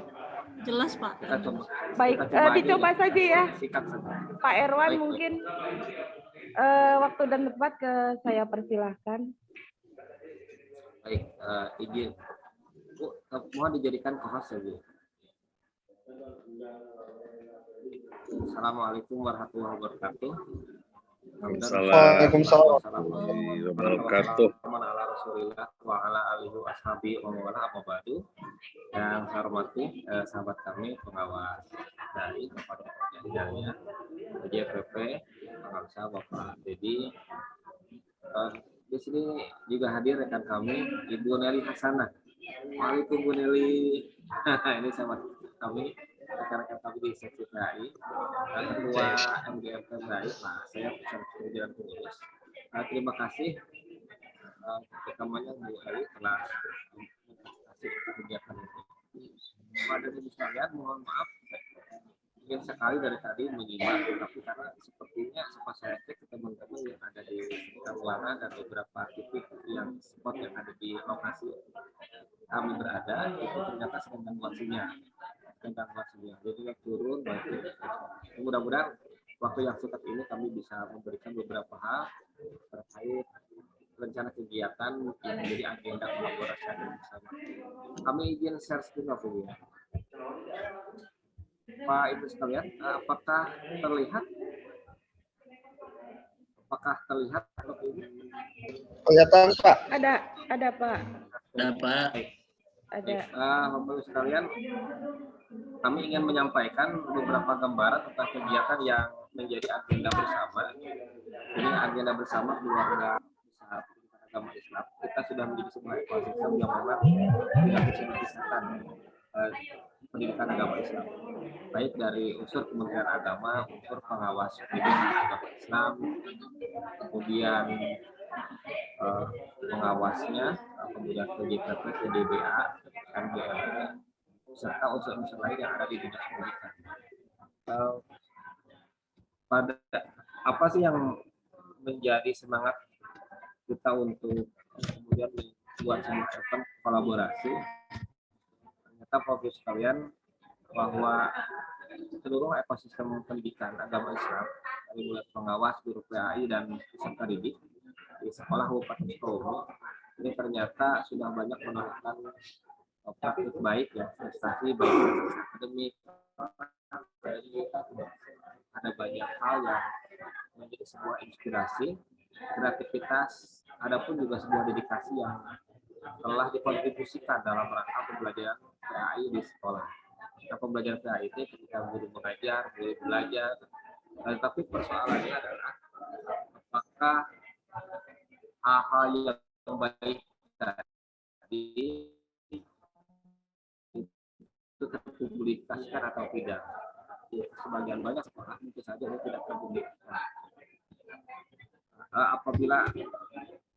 Jelas Pak. Kita coba. Baik, dicoba saja ya. Sikat saja. Pak Erwan Baik, mungkin waktu dan tempat saya persilahkan. Baik, izin. Bu, mohon dijadikan co-host ya Bu. Assalamualaikum warahmatullahi wabarakatuh. Waalaikumsalam warahmatullahi wabarakatuh. Yang saya hormati sahabat kami pengawas dari kepada pengajarnya JPP, pengawas Bapak Dedi. Di sini juga hadir rekan kami Ibu Nelly Hasanah. Waalaikumsalam Bu Nelly. Ini sahabat kami, rekan-rekan kami di seksi PAI, ketua MGMP PAI, saya Pusat Pengurus. Terima kasih rekamannya Bu Eli telah memfasilitasi kegiatan ini. Pada ibu sekalian, mohon maaf, ingin sekali dari tadi menyimak, tapi karena sepertinya sempat saya cek ke teman-teman yang ada di sekitar ruangan dan beberapa titik yang spot yang ada di lokasi kami berada, itu ternyata sedang gangguan sinyal. Jadi turun baik. Mudah-mudahan waktu yang singkat ini kami bisa memberikan beberapa hal terkait rencana kegiatan yang menjadi agenda kolaborasi bersama. Kami izin share screen Bapak ya. Bapak Ibu sekalian, apakah terlihat? Apakah terlihat seperti ini? Kelihatan Pak. Ada Pak. Pak. Ada. Bapak Ibu sekalian, kami ingin menyampaikan beberapa gambaran tentang kegiatan yang menjadi agenda bersama. Ini agenda bersama keluarga besar agama Islam. Kita sudah menjadi sebuah ekosistem yang memang tidak bisa dipisahkan pendidikan agama Islam. Baik dari unsur Kementerian Agama, unsur pengawas pendidikan agama Islam, kemudian pengawasnya, kemudian PJKP, PDBA, MGMP, serta unsur-unsur lain yang ada di dinas pendidikan. Pada apa sih yang menjadi semangat kita untuk kemudian membuat sebuah event kolaborasi? Ternyata fokus sekalian bahwa seluruh ekosistem pendidikan agama Islam, dari mulai pengawas, guru PAI dan peserta didik di sekolah Kabupaten Sukabumi ini ternyata sudah banyak menemukan praktik baik ya, prestasi baik akademik, ada banyak hal yang menjadi sebuah inspirasi, kreativitas, adapun juga sebuah dedikasi yang telah dikontribusikan dalam rangka pembelajaran PAI di sekolah. Nah, pembelajaran PAI itu ketika guru mengajar, guru belajar, tapi persoalannya adalah apakah hal-hal yang baik tadi itu terpublikasikan atau tidak. Ya, sebagian banyak sekolah mungkin saja itu tidak terpublikasikan. Apabila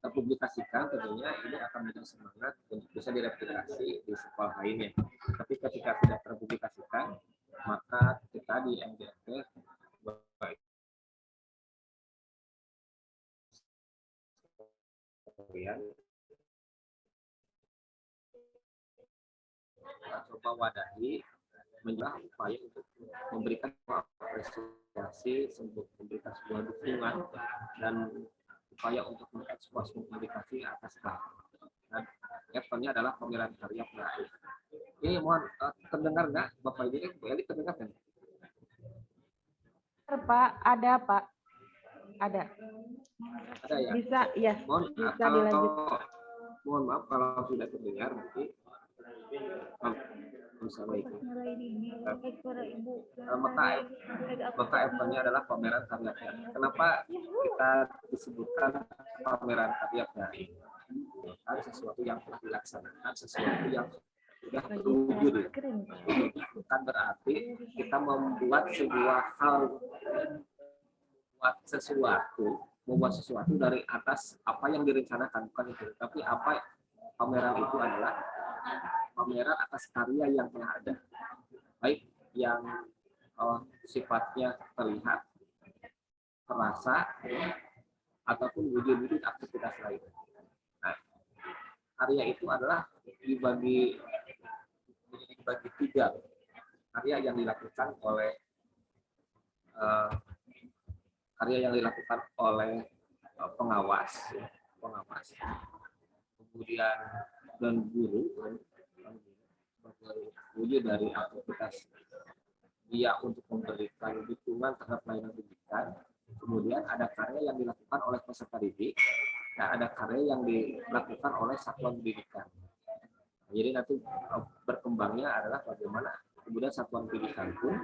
terpublikasikan, tentunya ini akan menjadi semangat untuk bisa direplikasi di sekolah lainnya. Tapi ketika tidak terpublikasikan, maka kita di MGMP baik coba wadahi menjelaskan upaya untuk memberikan apresiasi, memberikan sebuah dukungan dan upaya untuk mengekspos komunikasi atas hal. Dan eventnya adalah pameran karya PAI. Ini mohon terdengar nggak Bapak Ibu? Bu Eli terdengar kan? Pak, ada Pak. Ada. Ada ya? Bisa, ya. Mohon, Bisa dilanjut. Mohon maaf kalau sudah terdengar nanti. Maka eventnya adalah pameran karya PAI. Kenapa kita disebutkan pameran karya PAI? Ada sesuatu yang telah dilaksanakan, sesuatu yang sudah terwujud. Bukan berarti kita membuat sebuah hal, membuat sesuatu dari atas apa yang direncanakan, bukan itu. Tapi apa pameran itu adalah pameran atas karya yang telah ada, baik yang sifatnya terlihat, terasa, ataupun wujud-wujud aktivitas lain. Nah, karya itu adalah dibagi tiga. Karya yang dilakukan oleh pengawas, kemudian dan guru sebagai wujud dari aktivitas dia untuk memberikan dukungan terhadap pelayanan pendidikan. Kemudian ada karya yang dilakukan oleh peserta didik, dan ada karya yang dilakukan oleh satuan pendidikan. Jadi nanti berkembangnya adalah bagaimana kemudian satuan pendidikan pun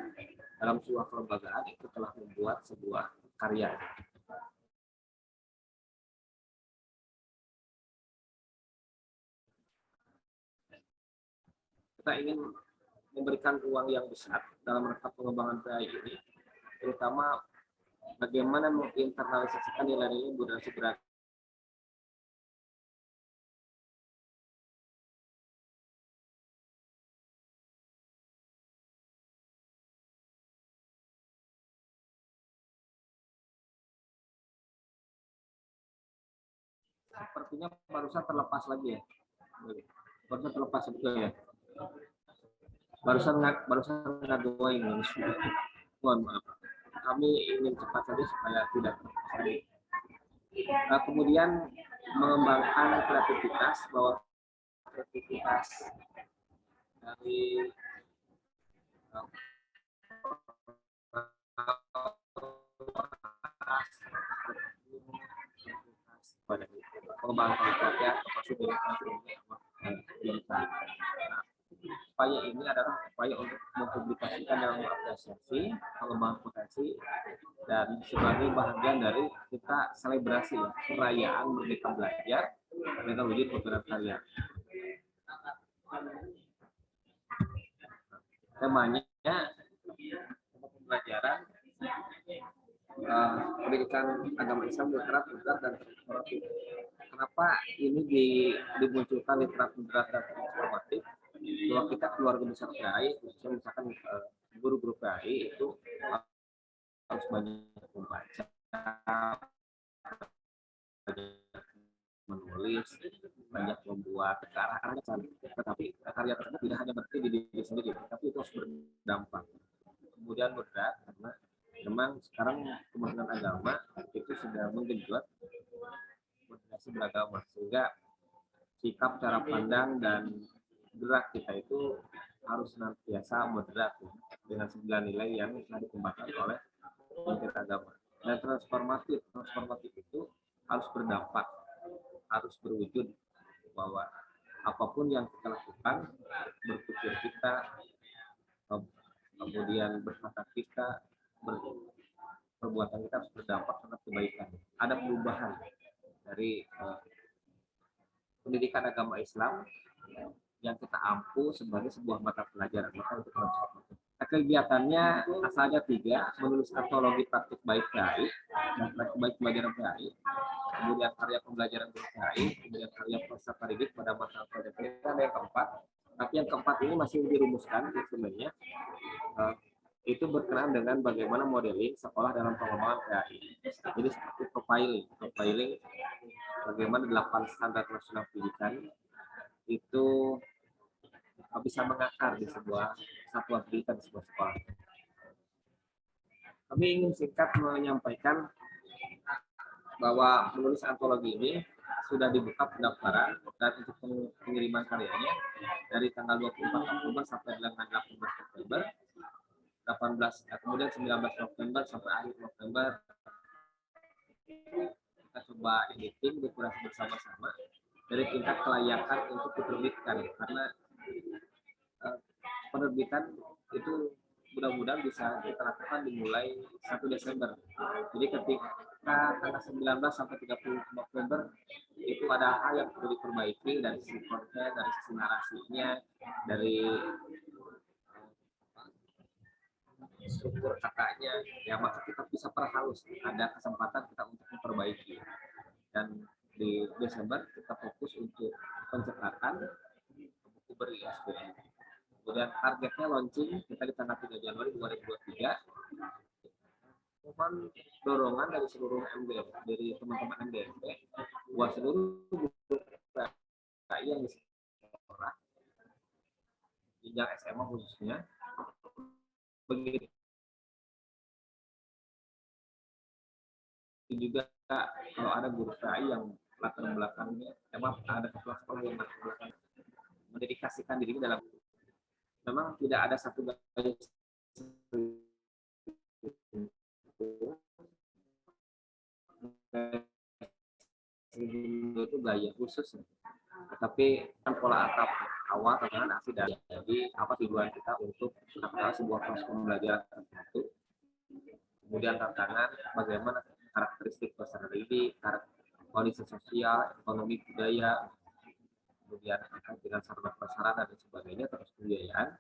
dalam sebuah kelembagaan itu telah membuat sebuah karya. Kita ingin memberikan ruang yang besar dalam rangka pengembangan PAI ini, terutama bagaimana menginternalisasikan nilai-nilai budaya beragam sepertinya barusan terlepas lagi ya. Barusan terlepas juga ya. Barusan nggak ini. Mohon maaf. Kami ingin cepat saja supaya tidak terlepas lagi. Kemudian mengembangkan kreativitas, bahwa kreativitas dari pengembangan kualitasnya termasuk dari upaya ini adalah upaya untuk mempublikasikan dan mengapresiasi pengembangan potensi dan sebagai bagian dari kita selebrasi perayaan Merdeka Belajar dengan wujud program karya. Temanya pembelajaran pendidikan agama Islam literat, moderat, dan transformatif. Kenapa ini dimunculkan literat, moderat, dan transformatif? Bahwa kita keluarga besar PAI, misalkan guru-guru PAI itu harus banyak membaca, menulis, banyak membuat karya, tetapi karya tersebut tidak hanya berarti di diri sendiri, tapi itu harus berdampak. Kemudian berat karena memang sekarang Kementerian Agama itu sudah menggenjot moderasi beragama, sehingga sikap, cara pandang, dan gerak kita itu harus senantiasa moderat dengan 9 nilai yang telah dikembangkan oleh Kementerian Agama. Dan transformatif itu harus berdampak, harus berwujud bahwa apapun yang kita lakukan, berpikir kita, kemudian berkata kita, perbuatan kita harus berdampak pada kebaikan. Ada perubahan dari pendidikan agama Islam yang kita ampuh sebagai sebuah mata pelajaran. Maka itu transformatif. Kegiatannya asalnya 3, menulis antologi praktik baik PAI dan praktik baik pembelajaran PAI, kemudian karya pembelajaran PAI, kemudian karya peserta didik pada mata pelajaran. Ada yang keempat, tapi yang keempat ini masih dirumuskan instrumennya. Itu berkenaan dengan bagaimana modeling sekolah dalam pengembangan PAI. Jadi seperti profiling bagaimana 8 standar nasional pendidikan itu bisa mengakar di sebuah satuan pendidikan, di sebuah sekolah. Kami ingin singkat menyampaikan bahwa menulis antologi ini sudah dibuka pendaftaran dan untuk pengiriman karyanya dari tanggal 24 Oktober sampai dengan 18 September. 18, kemudian 19 November sampai akhir November kita coba editing, dekorasi bersama-sama dari tingkat kelayakan untuk diterbitkan, karena penerbitan itu mudah-mudahan bisa kita lakukan dimulai 1 Desember. Jadi ketika tanggal 19 sampai 30 November itu ada hal yang perlu diperbaiki dari sisi konten, dari sisi narasinya, dari struktur kakaknya, ya maka kita bisa perhalus, ada kesempatan kita untuk memperbaiki. Dan di Desember kita fokus untuk pencetakan buku ber-ISBN. Kemudian targetnya launching kita di tanggal 3 Januari 2023. Mohon dorongan dari seluruh MDM, dari teman-teman MDMP, buat seluruh buku yang di sekolah, jenjang SMA khususnya, begitu juga kalau ada guru PAI yang latar belakangnya, ada kepala sekolah yang latar belakang mendedikasikan diri dalam, memang tidak ada satu gaya itu gaya khusus, tetapi kan pola atap awal tekanan aksi dari. Jadi apa tujuan kita untuk melakukan sebuah proses pembelajaran tertentu, kemudian tantangan bagaimana karakteristik peserta didik, kondisi sosial, ekonomi, budaya, kemudian dengan sarana prasarana dan sebagainya, terus pembiayaan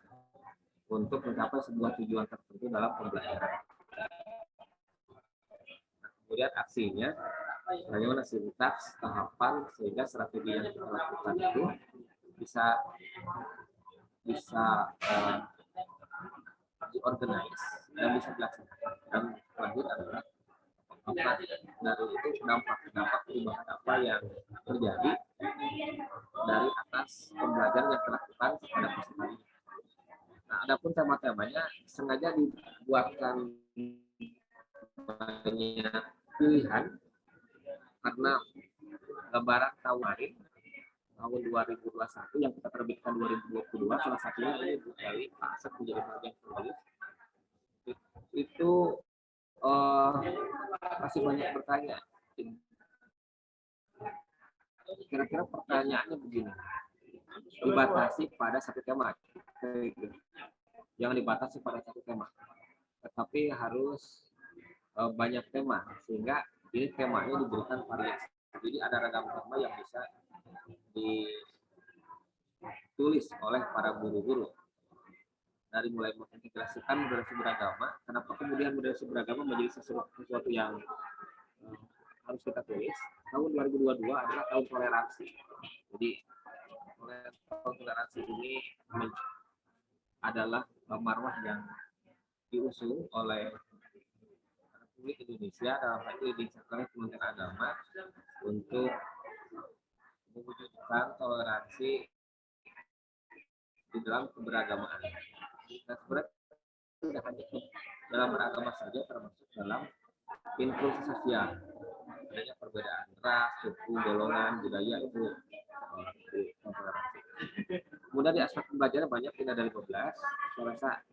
untuk mencapai sebuah tujuan tertentu dalam pembelajaran. Kemudian aksinya, bagaimana sintaks, tahapan, sehingga strategi yang kita lakukan itu bisa diorganize dan bisa dilaksanakan. Dan terakhir adalah apa dari itu dampak perubahan apa yang terjadi dari atas pembelajaran yang dilakukan pada peserta. Nah, adapun tema-temanya sengaja dibuatkan banyak pilihan karena lebaran tahun 2021 yang kita terbitkan 2022, salah satunya ini dari Pak Asep menjadi bagian penulis. itu masih banyak bertanya. Kira-kira pertanyaannya begini, dibatasi pada satu tema, jangan dibatasi pada satu tema, tetapi harus banyak tema, sehingga ini temanya diberikan variasi. Jadi ada ragam tema yang bisa ditulis oleh para guru-guru, dari mulai mengintegrasikan moderasi beragama. Kenapa kemudian moderasi beragama menjadi sesuatu yang harus kita tulis? Tahun 2022 adalah tahun toleransi. Jadi tahun toleransi ini adalah marwah yang diusung oleh Republik Indonesia, dalam hal ini oleh Kementerian Agama, untuk mewujudkan toleransi di dalam keberagamaan. Nah, sebenarnya tidak hanya dalam beragama saja, termasuk dalam inklusi sosial. Adanya perbedaan ras, suku, golongan, budaya itu toleransi. Kemudian di aspek pembelajaran banyak, tidak dari 15. Saya rasa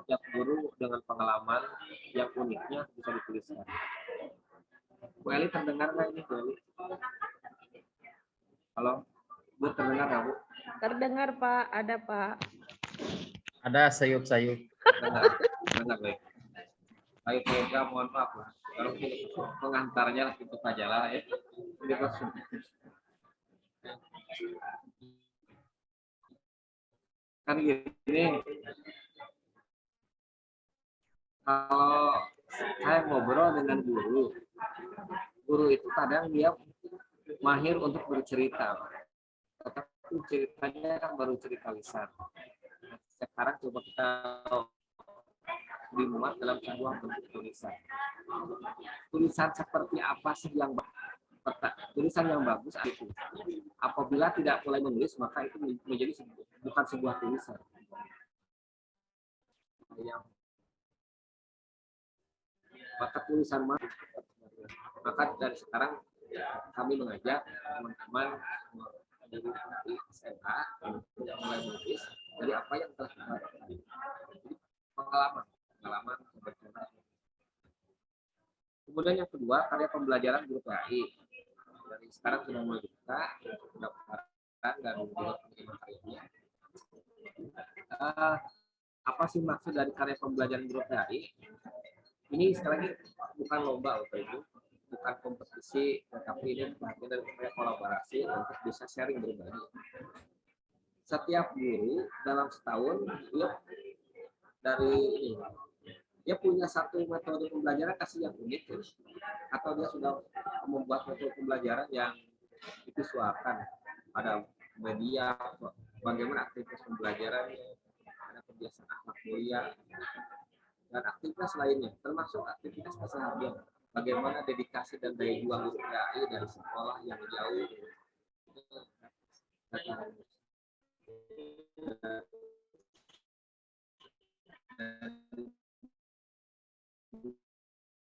setiap guru dengan pengalaman yang uniknya bisa dituliskan. Bu Eli terdengar nggak ini, Bu Eli? Halo, Bu, terdengar nggak, Bu? Terdengar, Pak. Ada, Pak. Ada sayup-sayup. Dengar baik. Baik, saya mohon maaf lah. Kalau pengantarnya itu saja lah ya. Kan gini, kalau saya ngobrol dengan guru itu kadang dia mahir untuk bercerita, tetapi ceritanya kan baru cerita lisan. Sekarang coba kita dimuat dalam sebuah bentuk tulisan. Tulisan seperti apa sih yang tulisan yang bagus itu? Apabila tidak mulai menulis, maka itu menjadi bukan sebuah tulisan. Maka tulisan maka dari sekarang kami mengajak teman-teman dari SMA untuk mulai menulis dari apa yang telah kita lakukan. Pengalaman bercerita. Kemudian yang kedua, karya pembelajaran guru PAI. Dari sekarang sudah mulai dibuka pendaftaran dan juga penerima karyanya. Apa sih maksud dari karya pembelajaran guru PAI? Ini sekali lagi bukan lomba, Bapak Ibu, bukan kompetisi, tetapi ini bagian dari kolaborasi untuk bisa sharing berbagi. Setiap guru dalam setahun dia punya satu metode pembelajaran kasih yang unik, atau dia sudah membuat metode pembelajaran yang divisualkan pada media, bagaimana aktivitas pembelajaran, ada kebiasaan akhlak mulia dan aktivitas lainnya, termasuk aktivitas keseharian, bagaimana dedikasi dan daya juang guru PAI dari sekolah yang jauh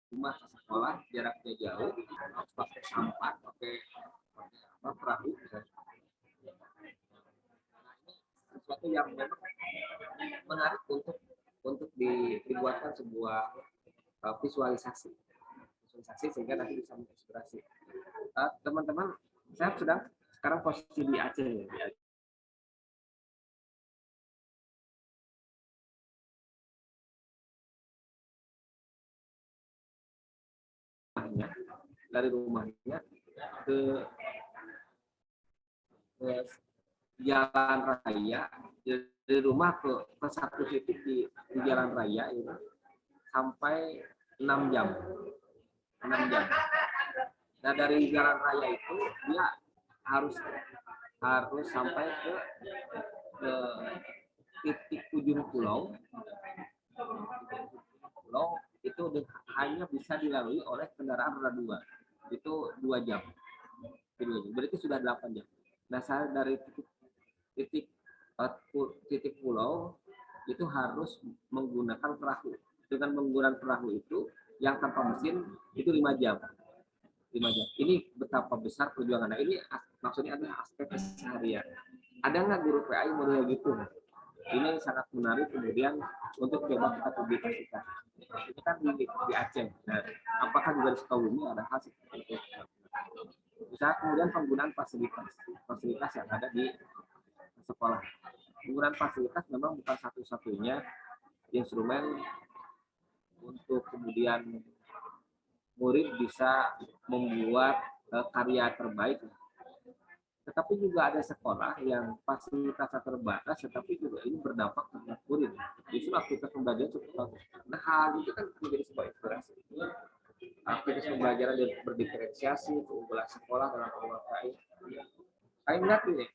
rumah ke sekolah, jaraknya jauh, harus pakai sampah, pakai perahu, sesuatu yang memang menarik untuk dibuatkan sebuah visualisasi sehingga nanti bisa menginspirasi. Teman-teman, saya sedang sekarang posisi di Aceh ya. Dari rumahnya ke jalan raya, dari rumah ke satu titik di jalan raya itu sampai 6 jam. Nah, dari jalan raya itu dia harus sampai ke titik ujung pulau itu hanya bisa dilalui oleh kendaraan roda 2. Itu 2 jam. Berarti sudah 8 jam. Nah, saya dari titik pulau itu harus menggunakan perahu. Dengan menggunakan perahu itu yang tanpa mesin itu 5 jam. 5 jam. Ini betapa besar perjuangan. Nah, ini maksudnya adalah aspek keseharian. Ada nggak guru PAI model gitu? ini sangat menarik kemudian untuk coba kita publikasikan. Itu kan di Aceh. Nah, apakah juga di Sukabumi ada hal seperti itu? Bisa kemudian penggunaan fasilitas yang ada di sekolah. Penggunaan fasilitas memang bukan satu-satunya instrumen untuk kemudian murid bisa membuat karya terbaik. Tetapi juga ada sekolah yang fasilitasnya terbatas, tetapi juga ini berdampak terhadap murid. Justru aktivitas pembelajaran cukup bagus. Nah, hal itu kan menjadi sebuah inspirasi. Aktivitas pembelajaran yang berdiferensiasi, keunggulan sekolah dalam pengembangan KI. Saya melihat ini,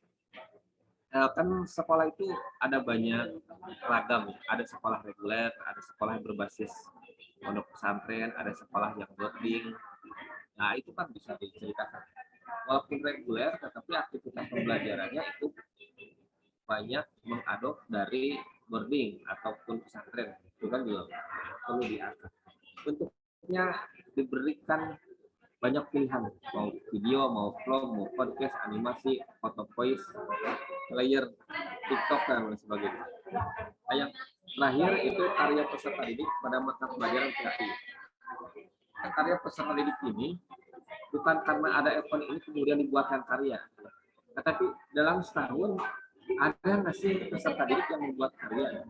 kan sekolah itu ada banyak ragam. Ada sekolah reguler, ada sekolah yang berbasis pondok pesantren, ada sekolah yang boarding. Nah, itu kan bisa diceritakan. Walaupun reguler, tetapi aktivitas pembelajarannya itu banyak mengadop dari boarding ataupun pesantren. Itu kan juga perlu diatur. Bentuknya diberikan banyak pilihan, mau video, mau vlog, mau podcast, animasi, foto voice, player, TikTok, dan lain sebagainya. Nah, yang terakhir itu karya peserta didik pada mata pelajaran KI. Karya peserta didik ini bukan karena ada event ini kemudian dibuatkan karya, tetapi dalam setahun ada nggak sih peserta didik yang membuat karya?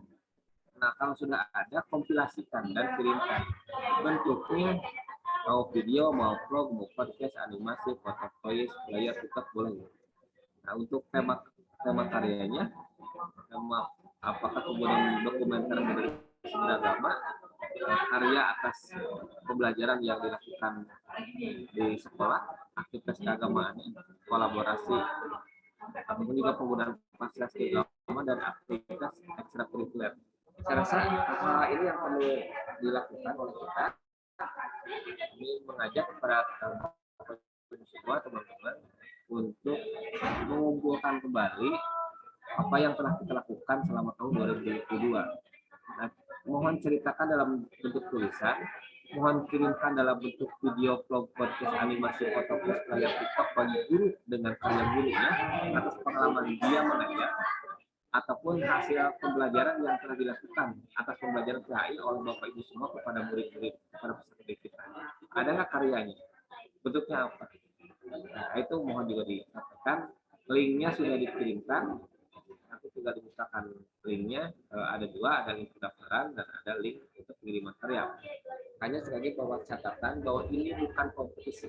Nah, kalau sudah ada, kompilasikan dan kirimkan. Bentuknya mau video, mau vlog, mau podcast, animasi, foto voice, player, TikTok, boleh. Nah, untuk tema karyanya, tema apakah kemudian dokumenter beragama, karya atas pembelajaran yang dilakukan di sekolah, aktivitas keagamaan, kolaborasi, ataupun juga penggunaan fasilitas keagamaan dan aktivitas ekstrakurikuler. Saya rasa ini yang perlu dilakukan oleh kita. Kami mengajak kepada semua teman-teman untuk mengumpulkan kembali apa yang telah kita lakukan selama tahun 2022. Nah, mohon ceritakan dalam bentuk tulisan, mohon kirimkan dalam bentuk video, vlog, podcast, animasi, foto, player, TikTok bagi guru dengan karya gurunya atas pengalaman dia mengajar ataupun hasil pembelajaran yang telah dilakukan atas pembelajaran KI oleh Bapak Ibu semua kepada murid-murid, kepada peserta didik kita. Ada nggak karyanya? Bentuknya apa? Nah, itu mohon juga disampaikan. Linknya sudah dikirimkan. Nanti tinggal dibukakan linknya. Ada dua, ada link pendaftaran dan ada link untuk pengiriman karya. Hanya sekali bahwa catatan bahwa ini bukan kompetisi.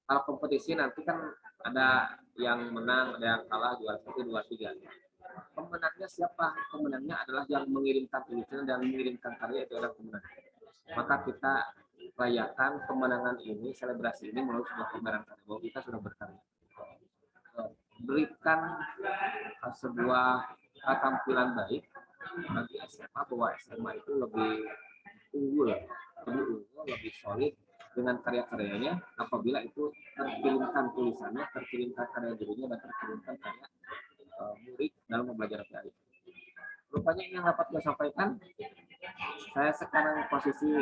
Kalau kompetisi nanti kan ada yang menang, ada yang kalah, juara 1, 2, 3. Pemenangnya siapa? Pemenangnya adalah yang mengirimkan tulisan dan mengirimkan karya, itu adalah pemenang. Maka kita rayakan kemenangan ini, selebrasi ini melalui sebuah pameran karya bahwa kita sudah berkarya. Berikan sebuah tampilan baik bagi SMA bahwa SMA itu lebih unggul, lebih solid dengan karya-karyanya apabila itu terkirimkan tulisannya, terkirimkan karya gurunya, dan terkirimkan karya murid dalam pembelajaran KI. Rupanya yang dapat saya sampaikan, saya sekarang posisi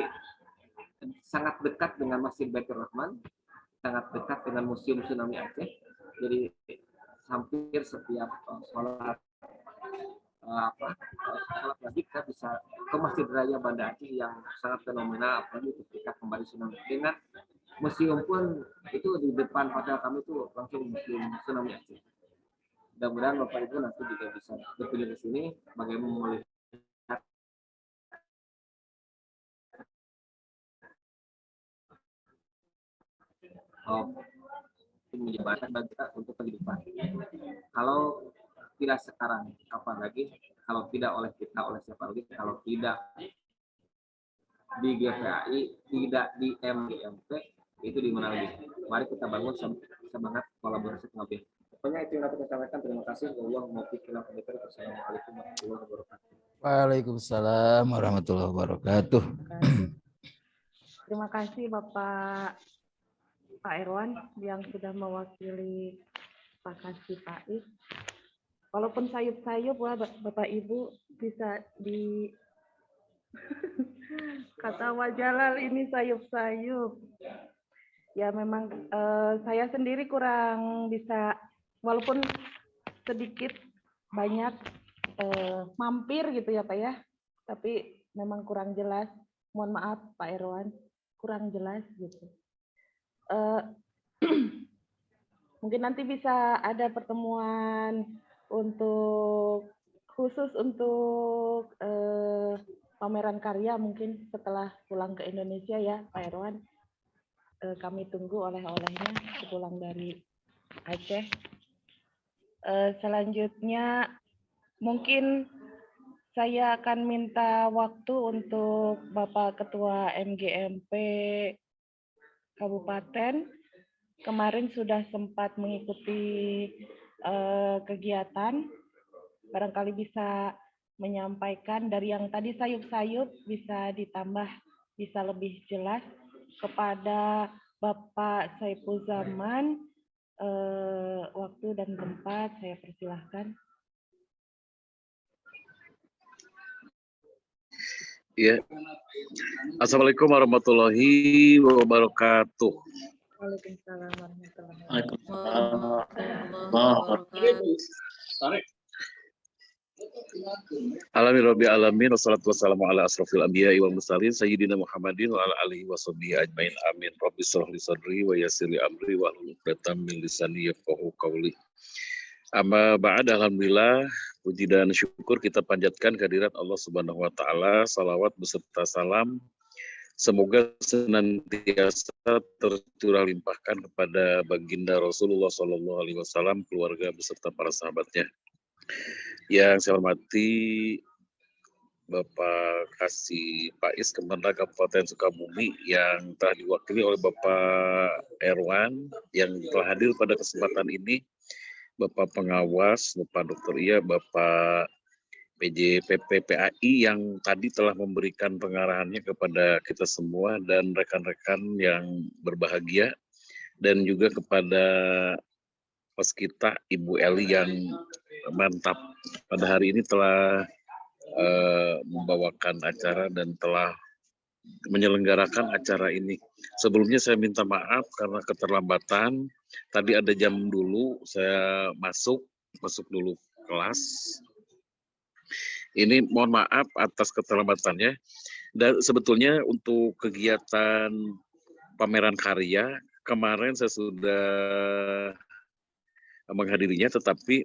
sangat dekat dengan Masjid Baitur Rahman, sangat dekat dengan Museum Tsunami Aceh. Jadi hampir setiap sholat lagi kita bisa ke Masjid Raya Banda Aceh yang sangat fenomenal, apalagi ketika kembali tsunami. Dengan museum pun itu di depan hotel kami itu langsung Museum Tsunami Aceh. Mudah-mudahan Bapak Ibu nanti juga bisa berkunjung ke sini bagaimana melihat menjembatkan bagi kita untuk kehidupan. Kalau tidak sekarang, kapan lagi? Kalau tidak oleh kita, oleh siapa lagi? Kalau tidak di GPAI, tidak di MGMP, itu di mana lagi? Mari kita bangun semangat kolaborasi pengabdian. Pokoknya itu yang dapat saya sampaikan. Terima kasih. Assalamualaikum warahmatullahi wabarakatuh. Waalaikumsalam warahmatullahi wabarakatuh. Terima kasih Pak Erwan yang sudah mewakili Pak Kasih Pais. Walaupun sayup-sayup, Bapak Ibu bisa di kata Wajalal ini sayup-sayup. Ya memang saya sendiri kurang bisa, walaupun sedikit banyak mampir gitu ya Pak ya. Tapi memang kurang jelas. Mohon maaf Pak Erwan, kurang jelas gitu. Mungkin nanti bisa ada pertemuan khusus untuk pameran karya mungkin setelah pulang ke Indonesia ya Pak Erwan. Kami tunggu oleh-olehnya sepulang dari Aceh. Selanjutnya mungkin saya akan minta waktu untuk Bapak Ketua MGMP Kabupaten. Kemarin sudah sempat mengikuti kegiatan, barangkali bisa menyampaikan dari yang tadi sayup-sayup bisa ditambah, bisa lebih jelas kepada Bapak Saiful Zaman. Waktu dan tempat saya persilahkan. Ya. Assalamualaikum warahmatullahi wabarakatuh. Waalaikumsalam warahmatullahi wabarakatuh. Alhamdulillah alamin wassalatu wassalamu ala asrofil anbiya'i wal mursalin sayyidina Muhammadin wa ala alihi wa sahbihi ajmain amin. Rabbi shrah li sadri wa yassir li amri wa hlul 'uqdatam min lisani yafqahu qawli. Amma ba'd, alhamdulillah puji dan syukur kita panjatkan kehadirat Allah Subhanahu wa taala, salawat beserta salam semoga senantiasa tercurah limpahkan kepada baginda Rasulullah sallallahu alaihi wasallam, keluarga beserta para sahabatnya. Yang saya hormati Bapak Kasih Pais Kementerian Kabupaten Sukabumi yang telah diwakili oleh Bapak Erwan yang telah hadir pada kesempatan ini, Bapak Pengawas, Bapak Dr. Iya, Bapak PJ PPPAI yang tadi telah memberikan pengarahannya kepada kita semua dan rekan-rekan yang berbahagia, dan juga kepada host kita Ibu Eli yang mantap pada hari ini telah membawakan acara dan telah menyelenggarakan acara ini. Sebelumnya saya minta maaf karena keterlambatan. Tadi ada jam dulu, saya masuk dulu kelas. Ini mohon maaf atas keterlambatannya. Dan sebetulnya untuk kegiatan pameran karya, kemarin saya sudah menghadirinya, tetapi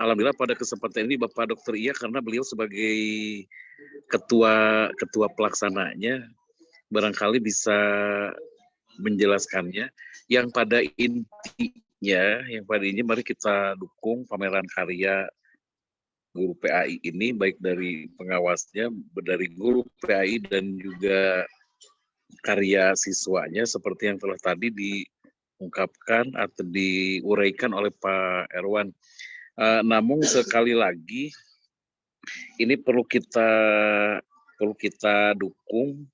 alhamdulillah pada kesempatan ini Bapak Dr. Iya, karena beliau sebagai ketua pelaksananya, barangkali bisa menjelaskannya. Yang pada intinya, mari kita dukung pameran karya guru PAI ini, baik dari pengawasnya, dari guru PAI dan juga karya siswanya, seperti yang telah tadi diungkapkan atau diuraikan oleh Pak Erwan. Namun sekali lagi, ini perlu kita dukung,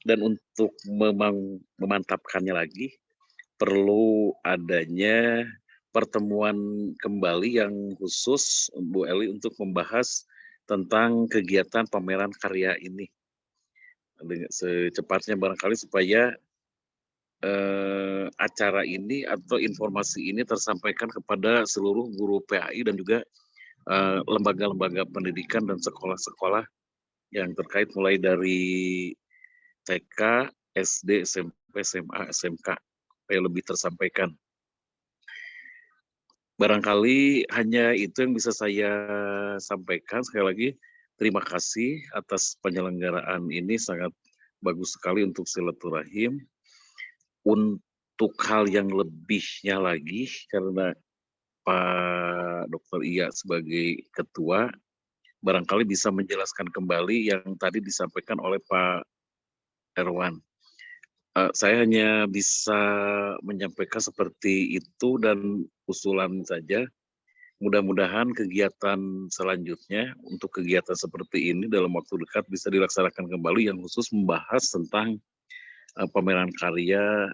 dan untuk memantapkannya lagi, perlu adanya pertemuan kembali yang khusus Bu Eli untuk membahas tentang kegiatan pameran karya ini. Secepatnya barangkali supaya acara ini atau informasi ini tersampaikan kepada seluruh guru PAI dan juga lembaga-lembaga pendidikan dan sekolah-sekolah yang terkait, mulai dari TK, SD, SMP, SMA, SMK, supaya lebih tersampaikan. Barangkali hanya itu yang bisa saya sampaikan. Sekali lagi, terima kasih atas penyelenggaraan ini, sangat bagus sekali untuk silaturahim. Untuk hal yang lebihnya lagi, karena Pak Dr. Iya sebagai ketua, barangkali bisa menjelaskan kembali yang tadi disampaikan oleh Pak Erwan. Saya hanya bisa menyampaikan seperti itu dan usulan saja. Mudah-mudahan kegiatan selanjutnya untuk kegiatan seperti ini dalam waktu dekat bisa dilaksanakan kembali, yang khusus membahas tentang pameran karya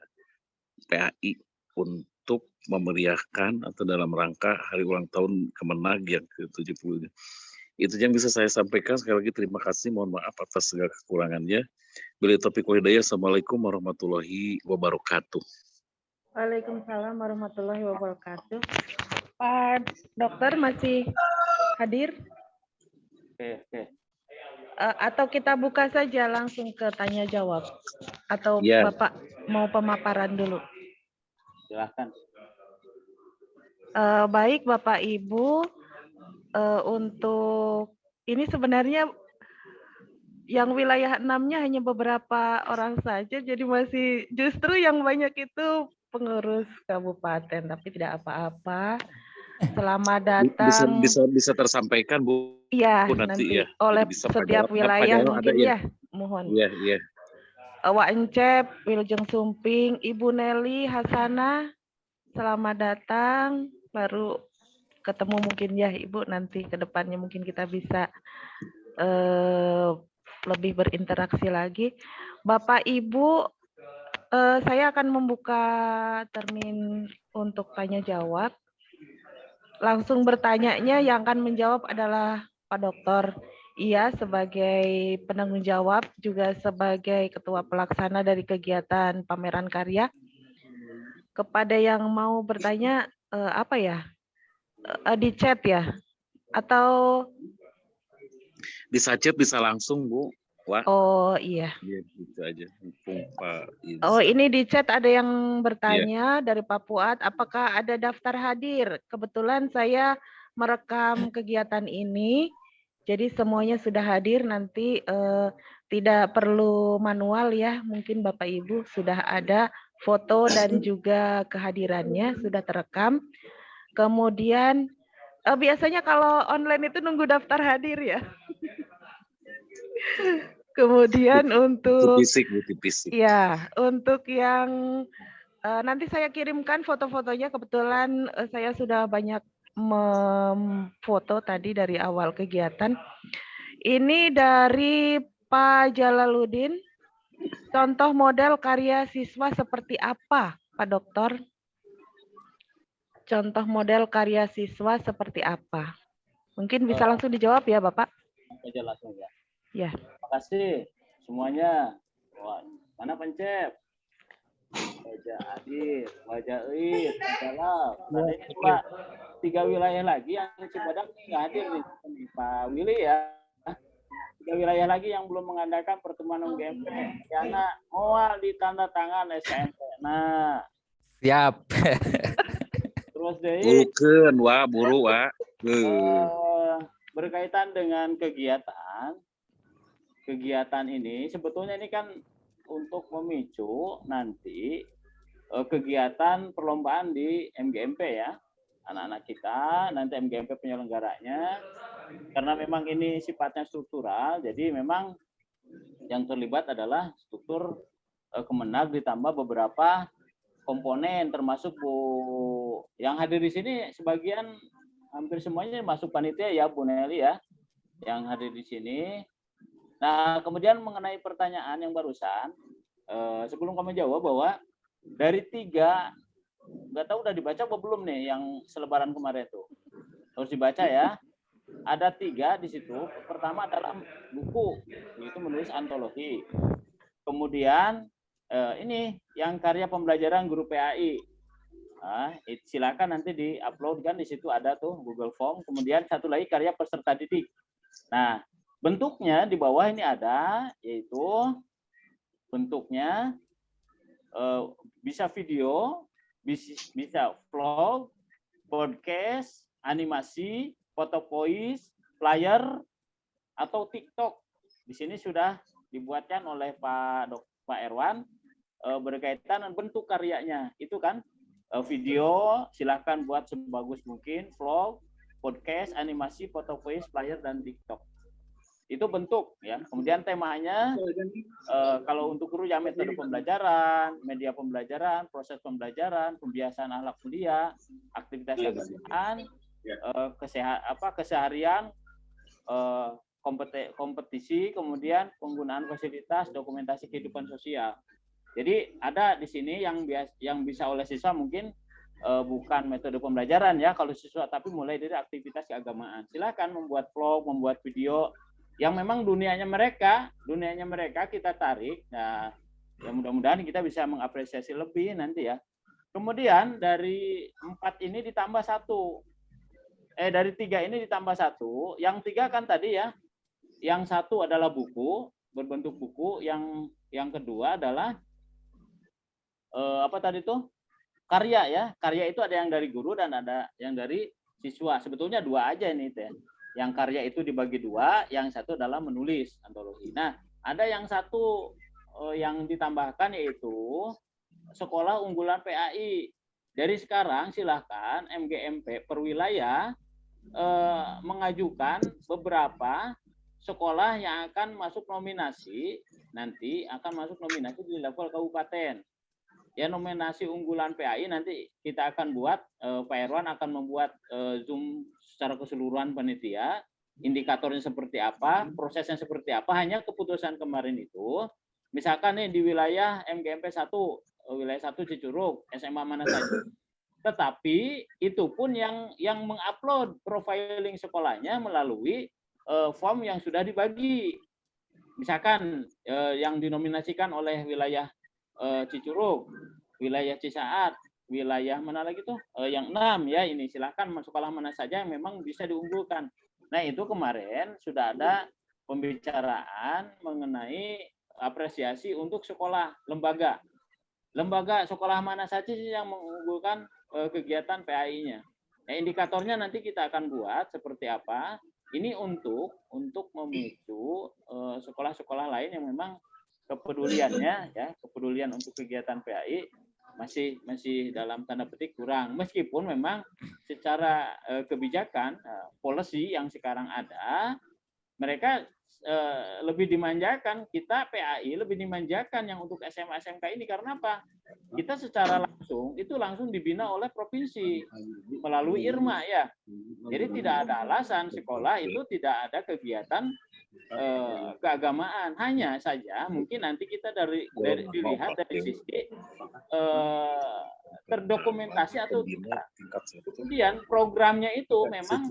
PAI untuk memeriahkan atau dalam rangka hari ulang tahun Kemenag yang ke-70. Itu yang bisa saya sampaikan. Sekali lagi terima kasih, mohon maaf atas segala kekurangannya. Bila taufiq wal hidayah, assalamualaikum warahmatullahi wabarakatuh. Waalaikumsalam warahmatullahi wabarakatuh. Pak Dokter masih hadir? Oke. Atau kita buka saja langsung ke tanya jawab. Atau Ya. Bapak mau pemaparan dulu? Silakan. Baik Bapak Ibu, untuk ini sebenarnya yang wilayah 6-nya hanya beberapa orang saja, jadi masih justru yang banyak itu pengurus kabupaten, tapi tidak apa-apa. Selamat datang. Bisa tersampaikan Bu. Iya, nanti nanti ya. oleh Bisa setiap Pak wilayah Jarod mungkin ada, ya, mohon. Iya. Wak Encep, Wilujeng Sumping, Ibu Nelly Hasanah, selamat datang. Baru ketemu mungkin ya Ibu, nanti ke depannya mungkin kita bisa lebih berinteraksi lagi. Bapak Ibu, saya akan membuka termin untuk tanya jawab. Langsung bertanyanya yang akan menjawab adalah Pak Dokter. Ia sebagai penanggung jawab juga sebagai ketua pelaksana dari kegiatan pameran karya. Kepada yang mau bertanya apa ya? Di chat ya? Atau Bisa chat, bisa langsung Bu. Wah. Oh iya. Iya, gitu aja. Pak Oh ini di chat ada yang bertanya dari Pak Fuad, apakah ada daftar hadir? Kebetulan saya merekam kegiatan ini, jadi semuanya sudah hadir, nanti tidak perlu manual ya, mungkin Bapak Ibu sudah ada foto dan juga kehadirannya sudah terekam. Kemudian biasanya kalau online itu nunggu daftar hadir ya. Kemudian untuk fisik. ya, untuk yang nanti saya kirimkan foto-fotonya, kebetulan saya sudah banyak memfoto tadi dari awal kegiatan. Ini dari Pak Jalaluddin, contoh model karya siswa seperti apa, Pak Dokter? Contoh model karya siswa seperti apa? Mungkin bisa langsung dijawab ya, Bapak? Aja langsung ya. Ya. Terima kasih semuanya. Wah, mana Pencep? Wajah Adit, Wajah Id, Wajah Ada ini Pak, 3 wilayah lagi yang Cibadak nggak hadir nih, Pak Willy ya. 3 wilayah lagi yang belum mengadakan pertemuan UGMP. Yana, moal ditanda tangan SMP. Nah, Siap. terus deh. Buru Wak. Berkaitan dengan kegiatan ini, sebetulnya ini kan untuk memicu nanti kegiatan perlombaan di MGMP ya. Anak-anak kita, nanti MGMP penyelenggaranya, karena memang ini sifatnya struktural, jadi memang yang terlibat adalah struktur Kemenag ditambah beberapa komponen, termasuk Bu yang hadir di sini sebagian hampir semuanya masuk panitia ya Bu Nelly ya, yang hadir di sini. Nah, kemudian mengenai pertanyaan yang barusan, sebelum kami jawab bahwa dari 3, nggak tahu udah dibaca apa belum nih yang selebaran kemarin itu. Harus dibaca ya. Ada 3 di situ. Pertama adalah buku, itu menulis antologi. Kemudian ini yang karya pembelajaran guru PAI. Nah, silakan nanti di-upload kan di situ ada tuh Google Form. Kemudian satu lagi karya peserta didik. Nah, bentuknya di bawah ini ada, yaitu bentuknya bisa video, bisa vlog, podcast, animasi, foto voice, flyer, atau TikTok. Di sini sudah dibuatkan oleh Pak Erwan berkaitan dengan bentuk karyanya. Itu kan video, silahkan buat sebagus mungkin, vlog, podcast, animasi, foto voice, flyer, dan TikTok. Itu bentuk ya. Kemudian temanya kalau untuk guru ya metode pembelajaran, media pembelajaran, proses pembelajaran, pembiasaan akhlak mulia, aktivitas keagamaan, keseharian, kompetisi, kemudian penggunaan fasilitas, dokumentasi kehidupan sosial. Jadi ada di sini yang bisa oleh siswa mungkin bukan metode pembelajaran ya kalau siswa, tapi mulai dari aktivitas keagamaan. Silakan membuat vlog, membuat video yang memang dunianya mereka kita tarik. Nah, ya mudah-mudahan kita bisa mengapresiasi lebih nanti ya. Kemudian dari 4 ini ditambah 1. Dari 3 ini ditambah 1. Yang 3 kan tadi ya, yang satu adalah buku, berbentuk buku, yang kedua adalah apa tadi tuh? Karya ya. Karya itu ada yang dari guru dan ada yang dari siswa. Sebetulnya dua aja ini teh. Yang karya itu dibagi dua, yang satu adalah menulis antologi. Nah, ada yang satu yang ditambahkan yaitu sekolah unggulan PAI. Dari sekarang silahkan MGMP per wilayah mengajukan beberapa sekolah yang akan masuk nominasi, nanti akan masuk nominasi di level kabupaten. Ya, nominasi unggulan PAI nanti kita akan buat, Pak Erwan akan membuat Zoom secara keseluruhan panitia, indikatornya seperti apa, prosesnya seperti apa, hanya keputusan kemarin itu, misalkan nih di wilayah MGMP 1, wilayah 1 Cicurug, SMA mana saja. Tetapi itu pun yang mengupload profiling sekolahnya melalui form yang sudah dibagi. Misalkan yang dinominasikan oleh wilayah Cicurug, wilayah Cisaat, wilayah mana lagi tuh? Yang 6 ya, ini silakan sekolah mana saja yang memang bisa diunggulkan. Nah, itu kemarin sudah ada pembicaraan mengenai apresiasi untuk sekolah lembaga. Lembaga sekolah mana saja sih yang mengunggulkan kegiatan PAI-nya. Nah, indikatornya nanti kita akan buat seperti apa. Ini untuk memicu sekolah-sekolah lain yang memang kepeduliannya ya, kepedulian untuk kegiatan PAI masih dalam tanda petik kurang. Meskipun memang secara kebijakan policy yang sekarang ada, mereka lebih dimanjakan, kita PAI lebih dimanjakan yang untuk SMA SMK ini. Karena apa? Kita secara langsung itu langsung dibina oleh provinsi melalui IRMA ya. Jadi tidak ada alasan sekolah itu tidak ada kegiatan keagamaan. Hanya saja mungkin nanti kita dilihat dari sisi terdokumentasi atau tidak. Kemudian programnya itu memang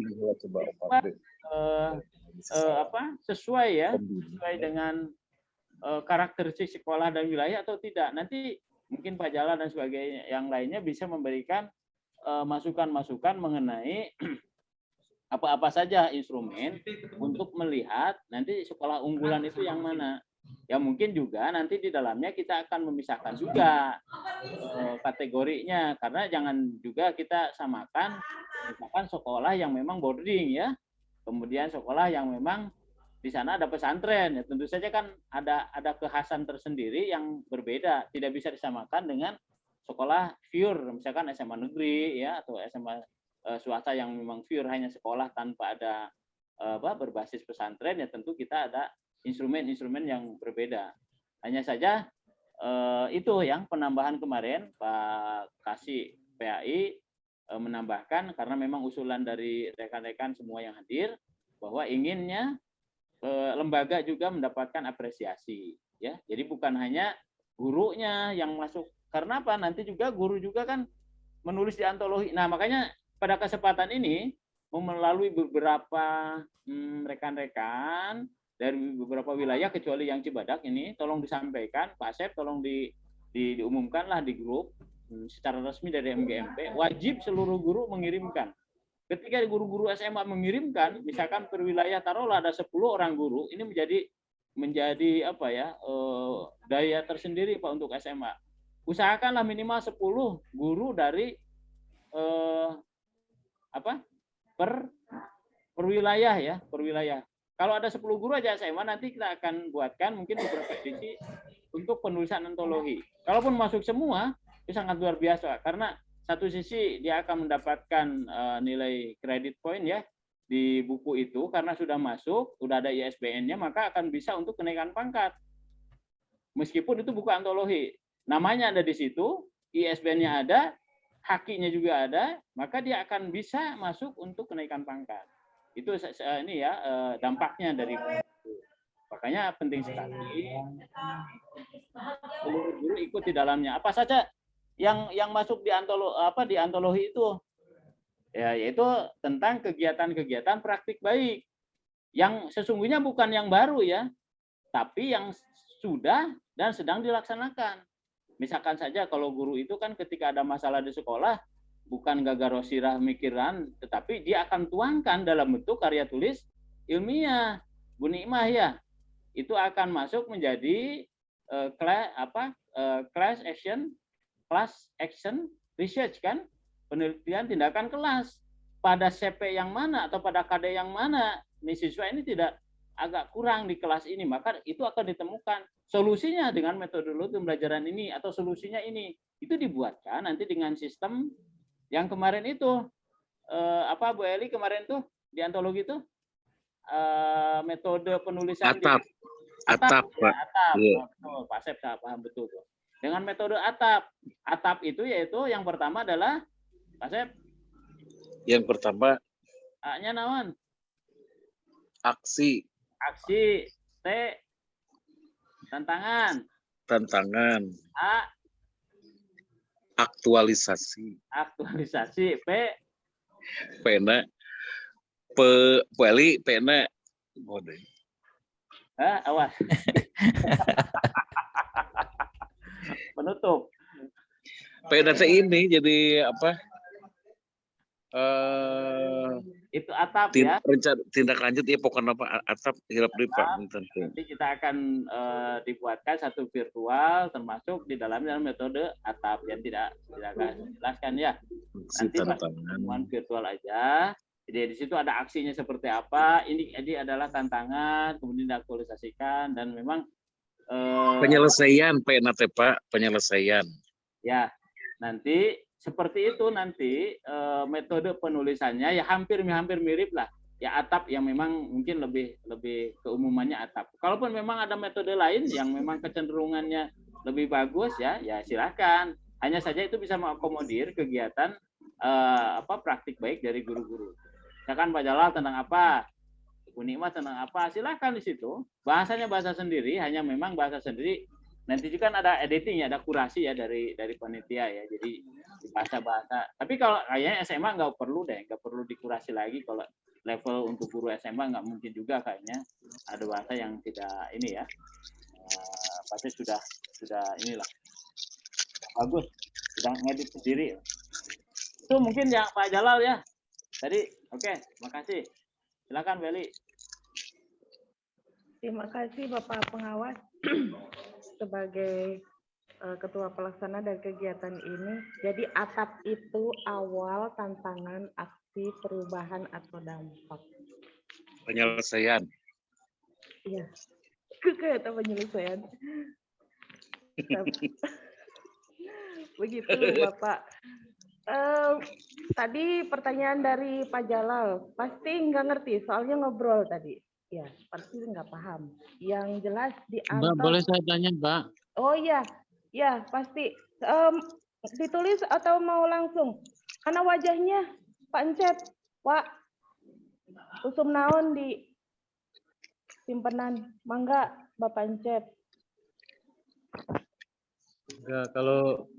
sesuai ya, sesuai dengan karakteristik sekolah dan wilayah atau tidak. Nanti mungkin Pak Jala dan sebagainya yang lainnya bisa memberikan masukan-masukan mengenai apa-apa saja instrumen untuk melihat nanti sekolah unggulan itu yang mana. Ya mungkin juga nanti di dalamnya kita akan memisahkan juga kategorinya, karena jangan juga kita samakan misalkan sekolah yang memang boarding ya, kemudian sekolah yang memang di sana ada pesantren ya, tentu saja kan ada kekhasan tersendiri yang berbeda, tidak bisa disamakan dengan sekolah pure misalkan SMA negeri ya atau SMA swasta yang memang pure hanya sekolah tanpa ada berbasis pesantren. Ya tentu kita ada instrumen-instrumen yang berbeda. Hanya saja itu yang penambahan kemarin Pak Kasih PAI menambahkan, karena memang usulan dari rekan-rekan semua yang hadir bahwa inginnya lembaga juga mendapatkan apresiasi ya. Jadi bukan hanya gurunya yang masuk, karena apa, nanti juga guru juga kan menulis di antologi. Nah makanya pada kesempatan ini melalui beberapa rekan-rekan dari beberapa wilayah kecuali yang Cibadak ini, tolong disampaikan Pak Asep, tolong diumumkanlah di grup secara resmi dari MGMP, wajib seluruh guru mengirimkan. Ketika guru-guru SMA mengirimkan, misalkan per wilayah taruhlah ada 10 orang guru, ini menjadi apa ya, daya tersendiri Pak untuk SMA. Usahakanlah minimal 10 guru dari per wilayah ya, per wilayah. Kalau ada 10 guru aja SMA, nanti kita akan buatkan mungkin beberapa edisi untuk penulisan antologi. Kalaupun masuk semua, itu sangat luar biasa, karena satu sisi dia akan mendapatkan nilai kredit point ya di buku itu, karena sudah masuk, sudah ada ISBN-nya, maka akan bisa untuk kenaikan pangkat. Meskipun itu buku antologi, namanya ada di situ, ISBN-nya ada, hakinya juga ada, maka dia akan bisa masuk untuk kenaikan pangkat. Itu ini ya dampaknya dari itu. Makanya penting sekali seluruh guru ikut di dalamnya. Apa saja yang masuk di antologi itu? Ya, yaitu tentang kegiatan-kegiatan praktik baik yang sesungguhnya bukan yang baru ya, tapi yang sudah dan sedang dilaksanakan. Misalkan saja kalau guru itu kan ketika ada masalah di sekolah, bukan gagaro sirah mikiran, tetapi dia akan tuangkan dalam bentuk karya tulis ilmiah. Bu Nikmah ya, itu akan masuk menjadi class action research kan, penelitian tindakan kelas. Pada CP yang mana atau pada KD yang mana nih siswa ini tidak agak kurang di kelas ini, maka itu akan ditemukan solusinya dengan metodologi pembelajaran ini atau solusinya ini. Itu dibuatkan nanti dengan sistem yang kemarin itu Bu Eli kemarin tuh di antologi itu metode penulisan Atap, ya, Pak. Iya. Betul, Pak Sep paham betul tuh. Dengan metode atap itu yaitu yang pertama adalah Pak Sep. Yang pertama A-nya naon? aksi, T tantangan, A aktualisasi, P pena, Eli pena, awas. Penutup. pena ini jadi apa? Itu atap ya. Tindak lanjut ya pokoknya apa atap hilap deh Pak. Nanti kita akan dibuatkan satu virtual termasuk di dalamnya metode atap yang tidak akan jelaskan ya. Nanti pertemuan virtual aja. Jadi di situ ada aksinya seperti apa. Ini adalah tantangan, kemudian diaktualisasikan dan memang penyelesaian Pak, penyelesaian. Ya, nanti seperti itu nanti metode penulisannya ya hampir mirip lah ya atap yang memang mungkin lebih keumumannya atap. Kalaupun memang ada metode lain yang memang kecenderungannya lebih bagus ya silakan. Hanya saja itu bisa mengakomodir kegiatan praktik baik dari guru-guru. Misalkan Pak Jalal tentang apa, Bu Nikmah tentang apa, silakan di situ. Bahasanya bahasa sendiri, hanya memang bahasa sendiri. Nanti juga kan ada editing ya, ada kurasi ya dari panitia ya. Jadi bahasa-bahasa. Tapi kalau kayaknya SMA nggak perlu dikurasi lagi. Kalau level untuk guru SMA nggak mungkin juga kayaknya ada bahasa yang tidak ini ya. Pasti sudah inilah bagus, sudah ngedit sendiri. Itu mungkin yang Pak Jalal ya. Tadi oke, makasih. Silakan Beli. Terima kasih Bapak Pengawas sebagai Ketua Pelaksana dari kegiatan ini. Jadi atap itu awal, tantangan, aksi, perubahan atau dampak. Penyelesaian. Iya, kegiatan penyelesaian. Begitu Bapak. Tadi pertanyaan dari Pak Jalal, pasti nggak ngerti, soalnya ngobrol tadi. Ya, pasti nggak paham. Yang jelas di Mbak, boleh saya tanya, Mbak? Oh iya, ya pasti. Ditulis atau mau langsung? Karena wajahnya Pak Encep, Pak, usum naon di simpenan. Mangga, Bapak Encep. Enggak,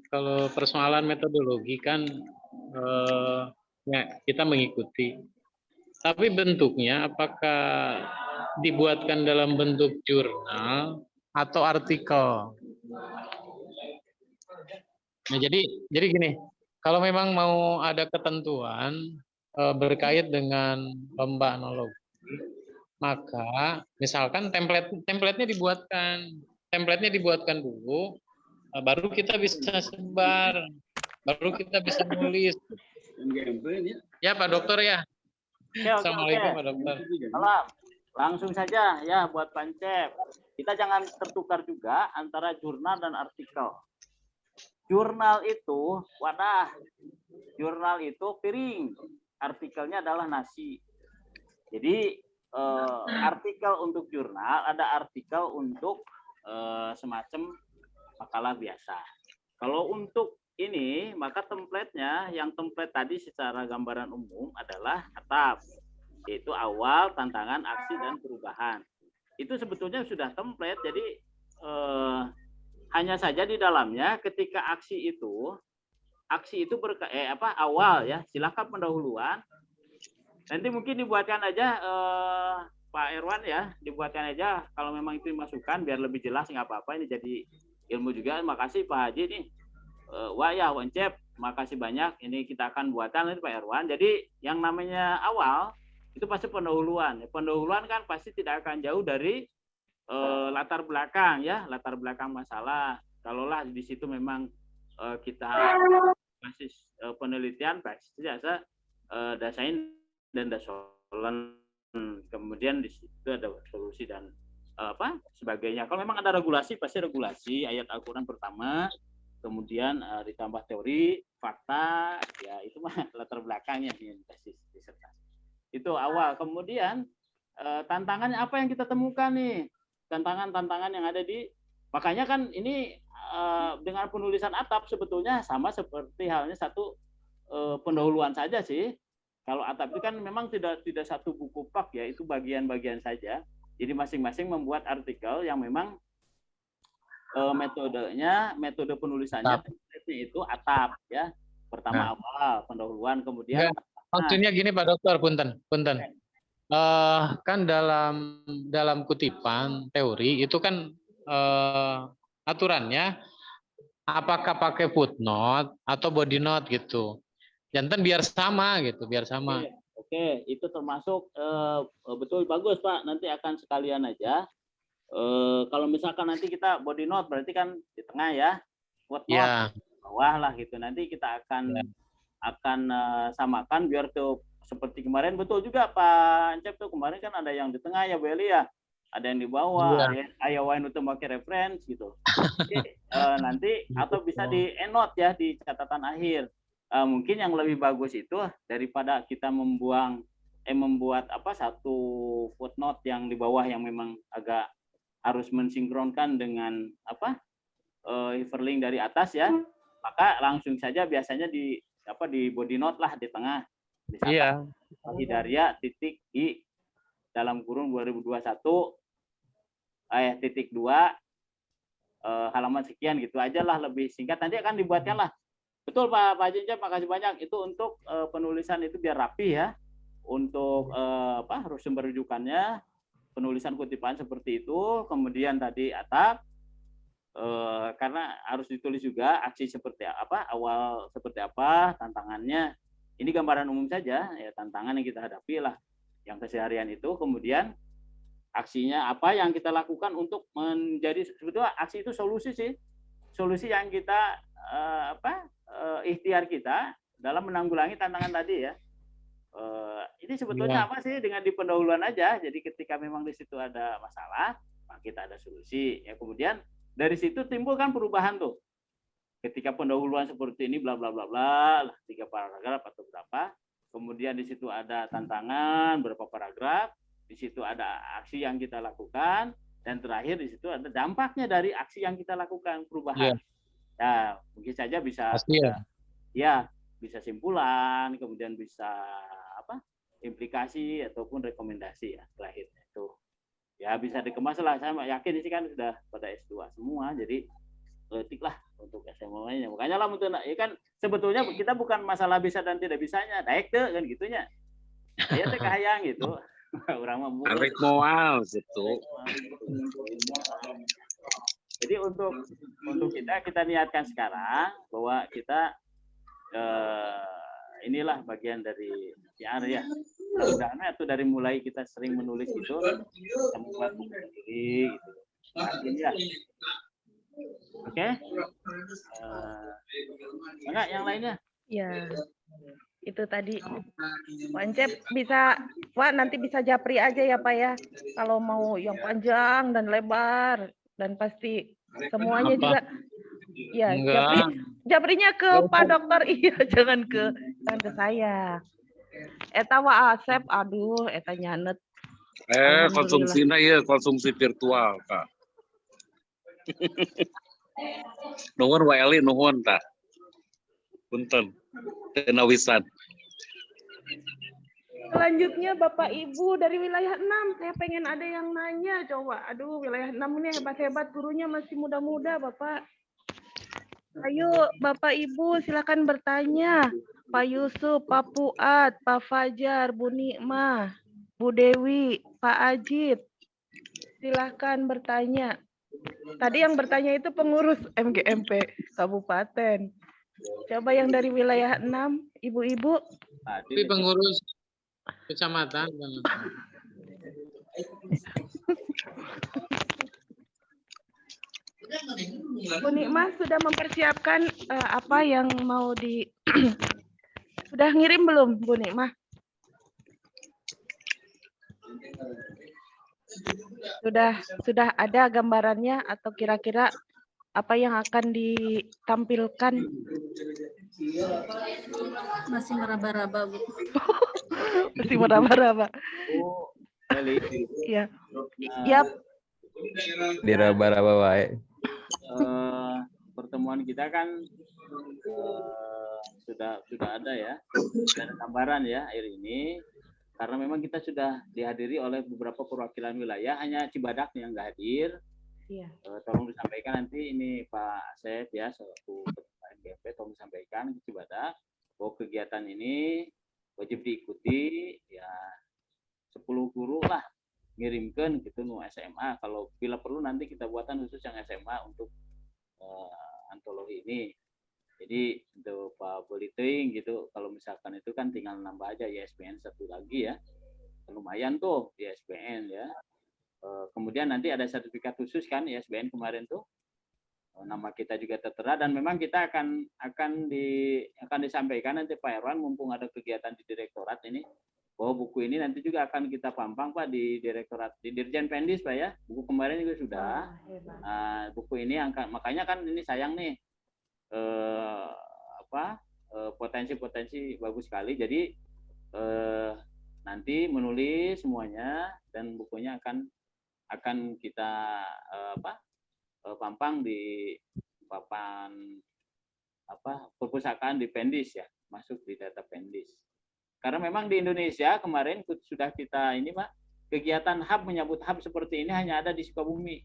kalau persoalan metodologi kan ya, kita mengikuti. Tapi bentuknya apakah dibuatkan dalam bentuk jurnal atau artikel? Nah, jadi gini, kalau memang mau ada ketentuan berkait dengan lomba analogi, maka misalkan template-nya dibuatkan dulu, baru kita bisa sebar, baru kita bisa nulis. Ya Pak Dokter ya. Assalamualaikum Pak Dokter. Salam. Langsung saja ya buat Pancep. Kita jangan tertukar juga antara jurnal dan artikel. Jurnal itu wadah, jurnal itu piring, artikelnya adalah nasi. Jadi artikel untuk jurnal, ada artikel untuk semacam makalah biasa. Kalau untuk ini, maka template-nya, yang template tadi secara gambaran umum adalah atap, yaitu awal, tantangan, aksi, dan perubahan. Itu sebetulnya sudah template, jadi hanya saja di dalamnya ketika aksi itu awal ya, silakan pendahuluan. Nanti mungkin dibuatkan aja Pak Erwan ya, dibuatkan aja kalau memang itu dimasukkan biar lebih jelas, nggak apa-apa, ini jadi ilmu juga. Makasih Pak Haji nih. Wancep, makasih banyak. Ini kita akan buatkan nanti Pak Erwan. Jadi yang namanya awal itu pasti pendahuluan. Pendahuluan kan pasti tidak akan jauh dari latar belakang ya, latar belakang masalah. Kalaulah di situ memang kita basis penelitian pasti jasa dasain dan dasolan, kemudian di situ ada solusi dan sebagainya. Kalau memang ada regulasi pasti regulasi ayat Al-Qur'an pertama, kemudian ditambah teori, fakta, ya itu mah latar belakangnya yang basis disertasi. Itu awal. Kemudian tantangannya apa yang kita temukan nih? Tantangan-tantangan yang ada di, makanya kan ini dengan penulisan atap sebetulnya sama seperti halnya satu pendahuluan saja sih. Kalau atap itu kan memang tidak satu buku pak ya, itu bagian-bagian saja. Jadi masing-masing membuat artikel yang memang metode penulisannya itu atap ya. Pertama awal pendahuluan, kemudian maksudnya gini Pak Dokter, punten. Kan dalam kutipan teori itu kan aturannya apakah pakai footnote atau body note gitu. Jantan biar sama gitu, biar sama. Oke, itu termasuk betul, bagus Pak. Nanti akan sekalian aja. Kalau misalkan nanti kita body note berarti kan di tengah ya, footnote bawah lah gitu. Nanti kita akan samakan biar tuh seperti kemarin. Betul juga Pak Encep tuh kemarin kan ada yang di tengah ya Bu Eli ya, ada yang di bawah, ayah wain untuk pakai reference gitu. Jadi, nanti atau bisa di endnote ya, di catatan akhir. Mungkin yang lebih bagus itu daripada kita membuat satu footnote yang di bawah yang memang agak harus mensinkronkan dengan hyperlink dari atas ya, maka langsung saja biasanya di body note lah di tengah. Iya. Hidaria titik I dalam kurung 2021 titik 2 halaman sekian gitu aja lah, lebih singkat. Nanti akan dibuatkan lah. Betul Pak Jinjab, makasih banyak. Itu untuk penulisan itu biar rapi ya. Untuk harus sumber rujukannya, penulisan kutipan seperti itu. Kemudian tadi atap, karena harus ditulis juga aksi seperti apa, awal seperti apa, tantangannya. Ini gambaran umum saja, ya tantangan yang kita hadapi lah, yang keseharian itu. Kemudian aksinya apa yang kita lakukan untuk menjadi, sebetulnya aksi itu solusi sih. Solusi yang kita ikhtiar kita dalam menanggulangi tantangan tadi ya. Ini sebetulnya apa sih, dengan di pendahuluan aja. Jadi ketika memang di situ ada masalah, maka kita ada solusi. Ya kemudian dari situ timbul kan perubahan tuh. Ketika pendahuluan seperti ini bla bla bla bla, 3 paragraf atau berapa. Kemudian di situ ada tantangan berapa paragraf, di situ ada aksi yang kita lakukan, dan terakhir di situ ada dampaknya dari aksi yang kita lakukan, perubahan. Ya, mungkin saja bisa bisa simpulan, kemudian bisa implikasi ataupun rekomendasi ya terakhirnya itu. Ya bisa dikemas lah, saya yakin ini kan sudah pada S2 semua, jadi politik lah untuk SMA-nya. Makanya lah untuk ya kan sebetulnya kita bukan masalah bisa dan tidak bisanya, naik tuh kan gitunya. Saya teh kahayang gitu. Orang mah tarik moal gitu. Jadi untuk kita niatkan sekarang bahwa kita inilah bagian dari PR ya. Mudah-mudahan itu dari mulai kita sering menulis itu, kita membuat buku sendiri gitu. Ya. Oke. Enggak yang lainnya? Ya. Itu tadi Pak Encep bisa, Pak nanti bisa japri aja ya Pak ya, kalau mau yang panjang dan lebar, dan pasti semuanya juga ya. Japrinya ke Pak Dokter, iya, jangan ke saya. Eta wa Asep, aduh eta nyanet. Konsumsinya ya konsumsi virtual Kak. Nuhun wa Eli nuhun ta. Punten. Tenawisan. Selanjutnya Bapak Ibu dari wilayah 6, saya pengen ada yang nanya coba. Aduh, wilayah 6 ini hebat-hebat, gurunya masih muda-muda Bapak. Ayo Bapak Ibu silakan bertanya. Pak Yusuf, Pak Fuad, Pak Fajar, Bu Nikmah, Bu Dewi, Pak Ajit. Silakan bertanya. Tadi yang bertanya itu pengurus MGMP Kabupaten. Coba yang dari wilayah 6, Ibu-ibu. Tapi pengurus Kecamatan. Bu Nikmah sudah mempersiapkan apa yang mau di sudah ngirim belum Bu Nikmah? Sudah ada gambarannya atau kira-kira apa yang akan ditampilkan? Masih meraba-raba, Bu. Masih meraba-raba. Bu Eli, Ya. Yap. Diraba-raba wae. Pertemuan kita kan sudah ada ya, sudah ada gambaran ya air ini, karena memang kita sudah dihadiri oleh beberapa perwakilan wilayah, hanya Cibadak yang nggak hadir. Iya. Tolong disampaikan nanti ini Pak Asep ya, selaku Ketua MGMP, tolong disampaikan ke Cibadak bahwa kegiatan ini wajib diikuti ya, 10 guru lah ngirimkan gitu nu SMA, kalau bila perlu nanti kita buatan khusus yang SMA untuk antologi ini. Jadi untuk Pak Boliting gitu, kalau misalkan itu kan tinggal nambah aja ISBN satu lagi ya, lumayan tuh ISBN ya. Kemudian nanti ada sertifikat khusus kan ISBN kemarin tuh, nama kita juga tertera, dan memang kita akan disampaikan nanti Pak Erwan, mumpung ada kegiatan di direktorat ini, bahwa buku ini nanti juga akan kita pampang Pak di direktorat, di Dirjen Pendis Pak ya. Buku kemarin juga sudah. Buku ini makanya kan ini sayang nih, potensi-potensi bagus sekali. Jadi nanti menulis semuanya dan bukunya akan kita pampang di papan perpustakaan di Pendis ya, masuk di data Pendis. Karena memang di Indonesia kemarin sudah kita ini Pak, kegiatan hub menyambut hub seperti ini hanya ada di Sukabumi.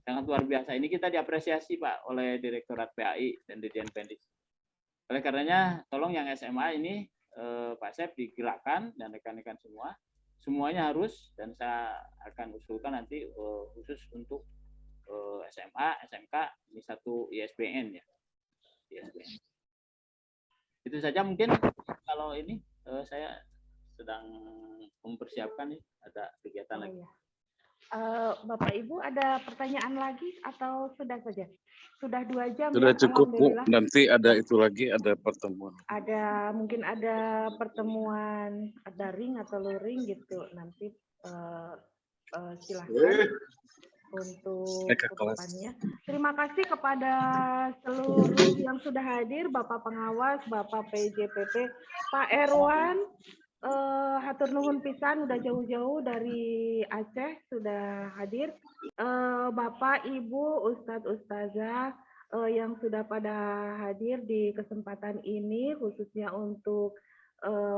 Sangat luar biasa. Ini kita diapresiasi Pak oleh Direktorat PAI dan Dirjen Pendis. Oleh karenanya tolong yang SMA ini Pak Sep digerakkan dan rekan-rekan semuanya harus, dan saya akan usulkan nanti khusus untuk SMA, SMK ini satu ISBN ya. ISBN. Itu saja mungkin kalau ini saya sedang mempersiapkan nih, ada kegiatan lagi. Bapak Ibu ada pertanyaan lagi atau sudah saja? Sudah 2 jam. Sudah ya? cukup Bu, nanti ada itu lagi, ada pertemuan. Mungkin ada pertemuan daring atau luring gitu, nanti silahkan untuk kedepannya. Terima kasih kepada seluruh yang sudah hadir, Bapak Pengawas, Bapak PJPP, Pak Erwan, hatur nuhun pisan udah jauh-jauh dari Aceh sudah hadir, Bapak, Ibu, Ustadz, Ustazah yang sudah pada hadir di kesempatan ini, khususnya untuk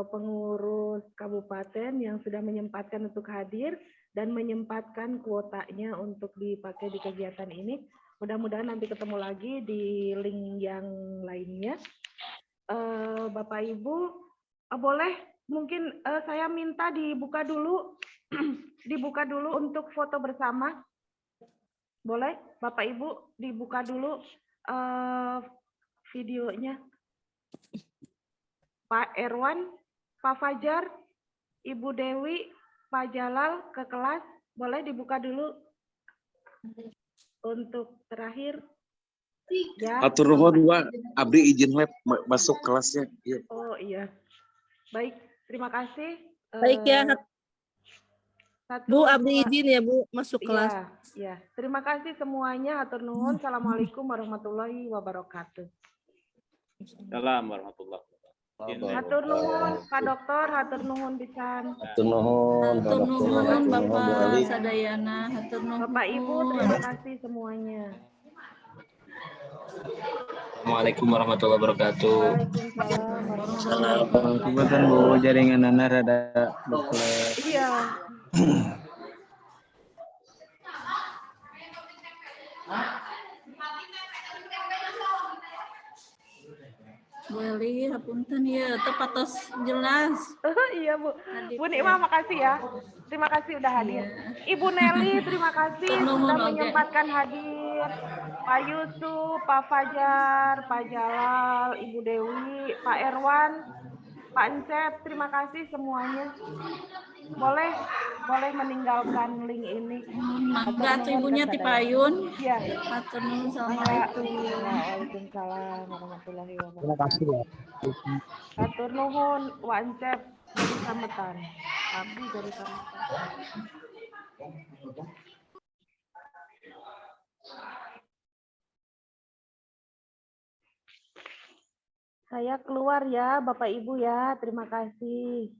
pengurus kabupaten yang sudah menyempatkan untuk hadir dan menyempatkan kuotanya untuk dipakai di kegiatan ini. Mudah-mudahan nanti ketemu lagi di link yang lainnya. Bapak Ibu, boleh mungkin saya minta dibuka dulu dibuka dulu untuk foto bersama. Boleh Bapak Ibu dibuka dulu videonya. Pak Erwan, Pak Fajar, Ibu Dewi, Pak Jalal ke kelas, boleh dibuka dulu untuk terakhir. Ya. Atur nuhun Wak, abdi izin web masuk kelasnya. Ya. Oh iya. Baik, terima kasih. Baik ya. Bu, abdi izin ya Bu masuk kelas. Iya. Terima kasih semuanya. Atur nuhun. Assalamualaikum warahmatullahi wabarakatuh. Salam warahmatullahi wabarakatuh. Hatur nuhun Pak Dokter, hatur nuhun pisan. Hatur nuhun Bapak sadayana, hatur nuhun. Bapak Ibu, terima kasih semuanya. Assalamualaikum warahmatullahi wabarakatuh. Waalaikumsalam. Kebetulan Bu jaringan Nana rada buklek. Iya. Bu Eli, hapunten ya, tepatos jelas. Iya Bu. Bu Nikmah makasih ya. Terima kasih udah hadir. Ibu Nelly, terima kasih sudah menyempatkan hadir. Pak Yusuf, Pak Fajar, Pak Jalal, Ibu Dewi, Pak Erwan, Pak Encep, terima kasih semuanya. Boleh meninggalkan link ini. Mangga ibunya Tipayun. Iya. Matur nuwun, assalamualaikum. Waalaikumsalam warahmatullahi Terima kasih wabarakatuh. ya. Matur nuhun, Pak Encep dari Sametan. Abdi dari Sametan. Saya keluar ya, Bapak Ibu ya. Terima kasih.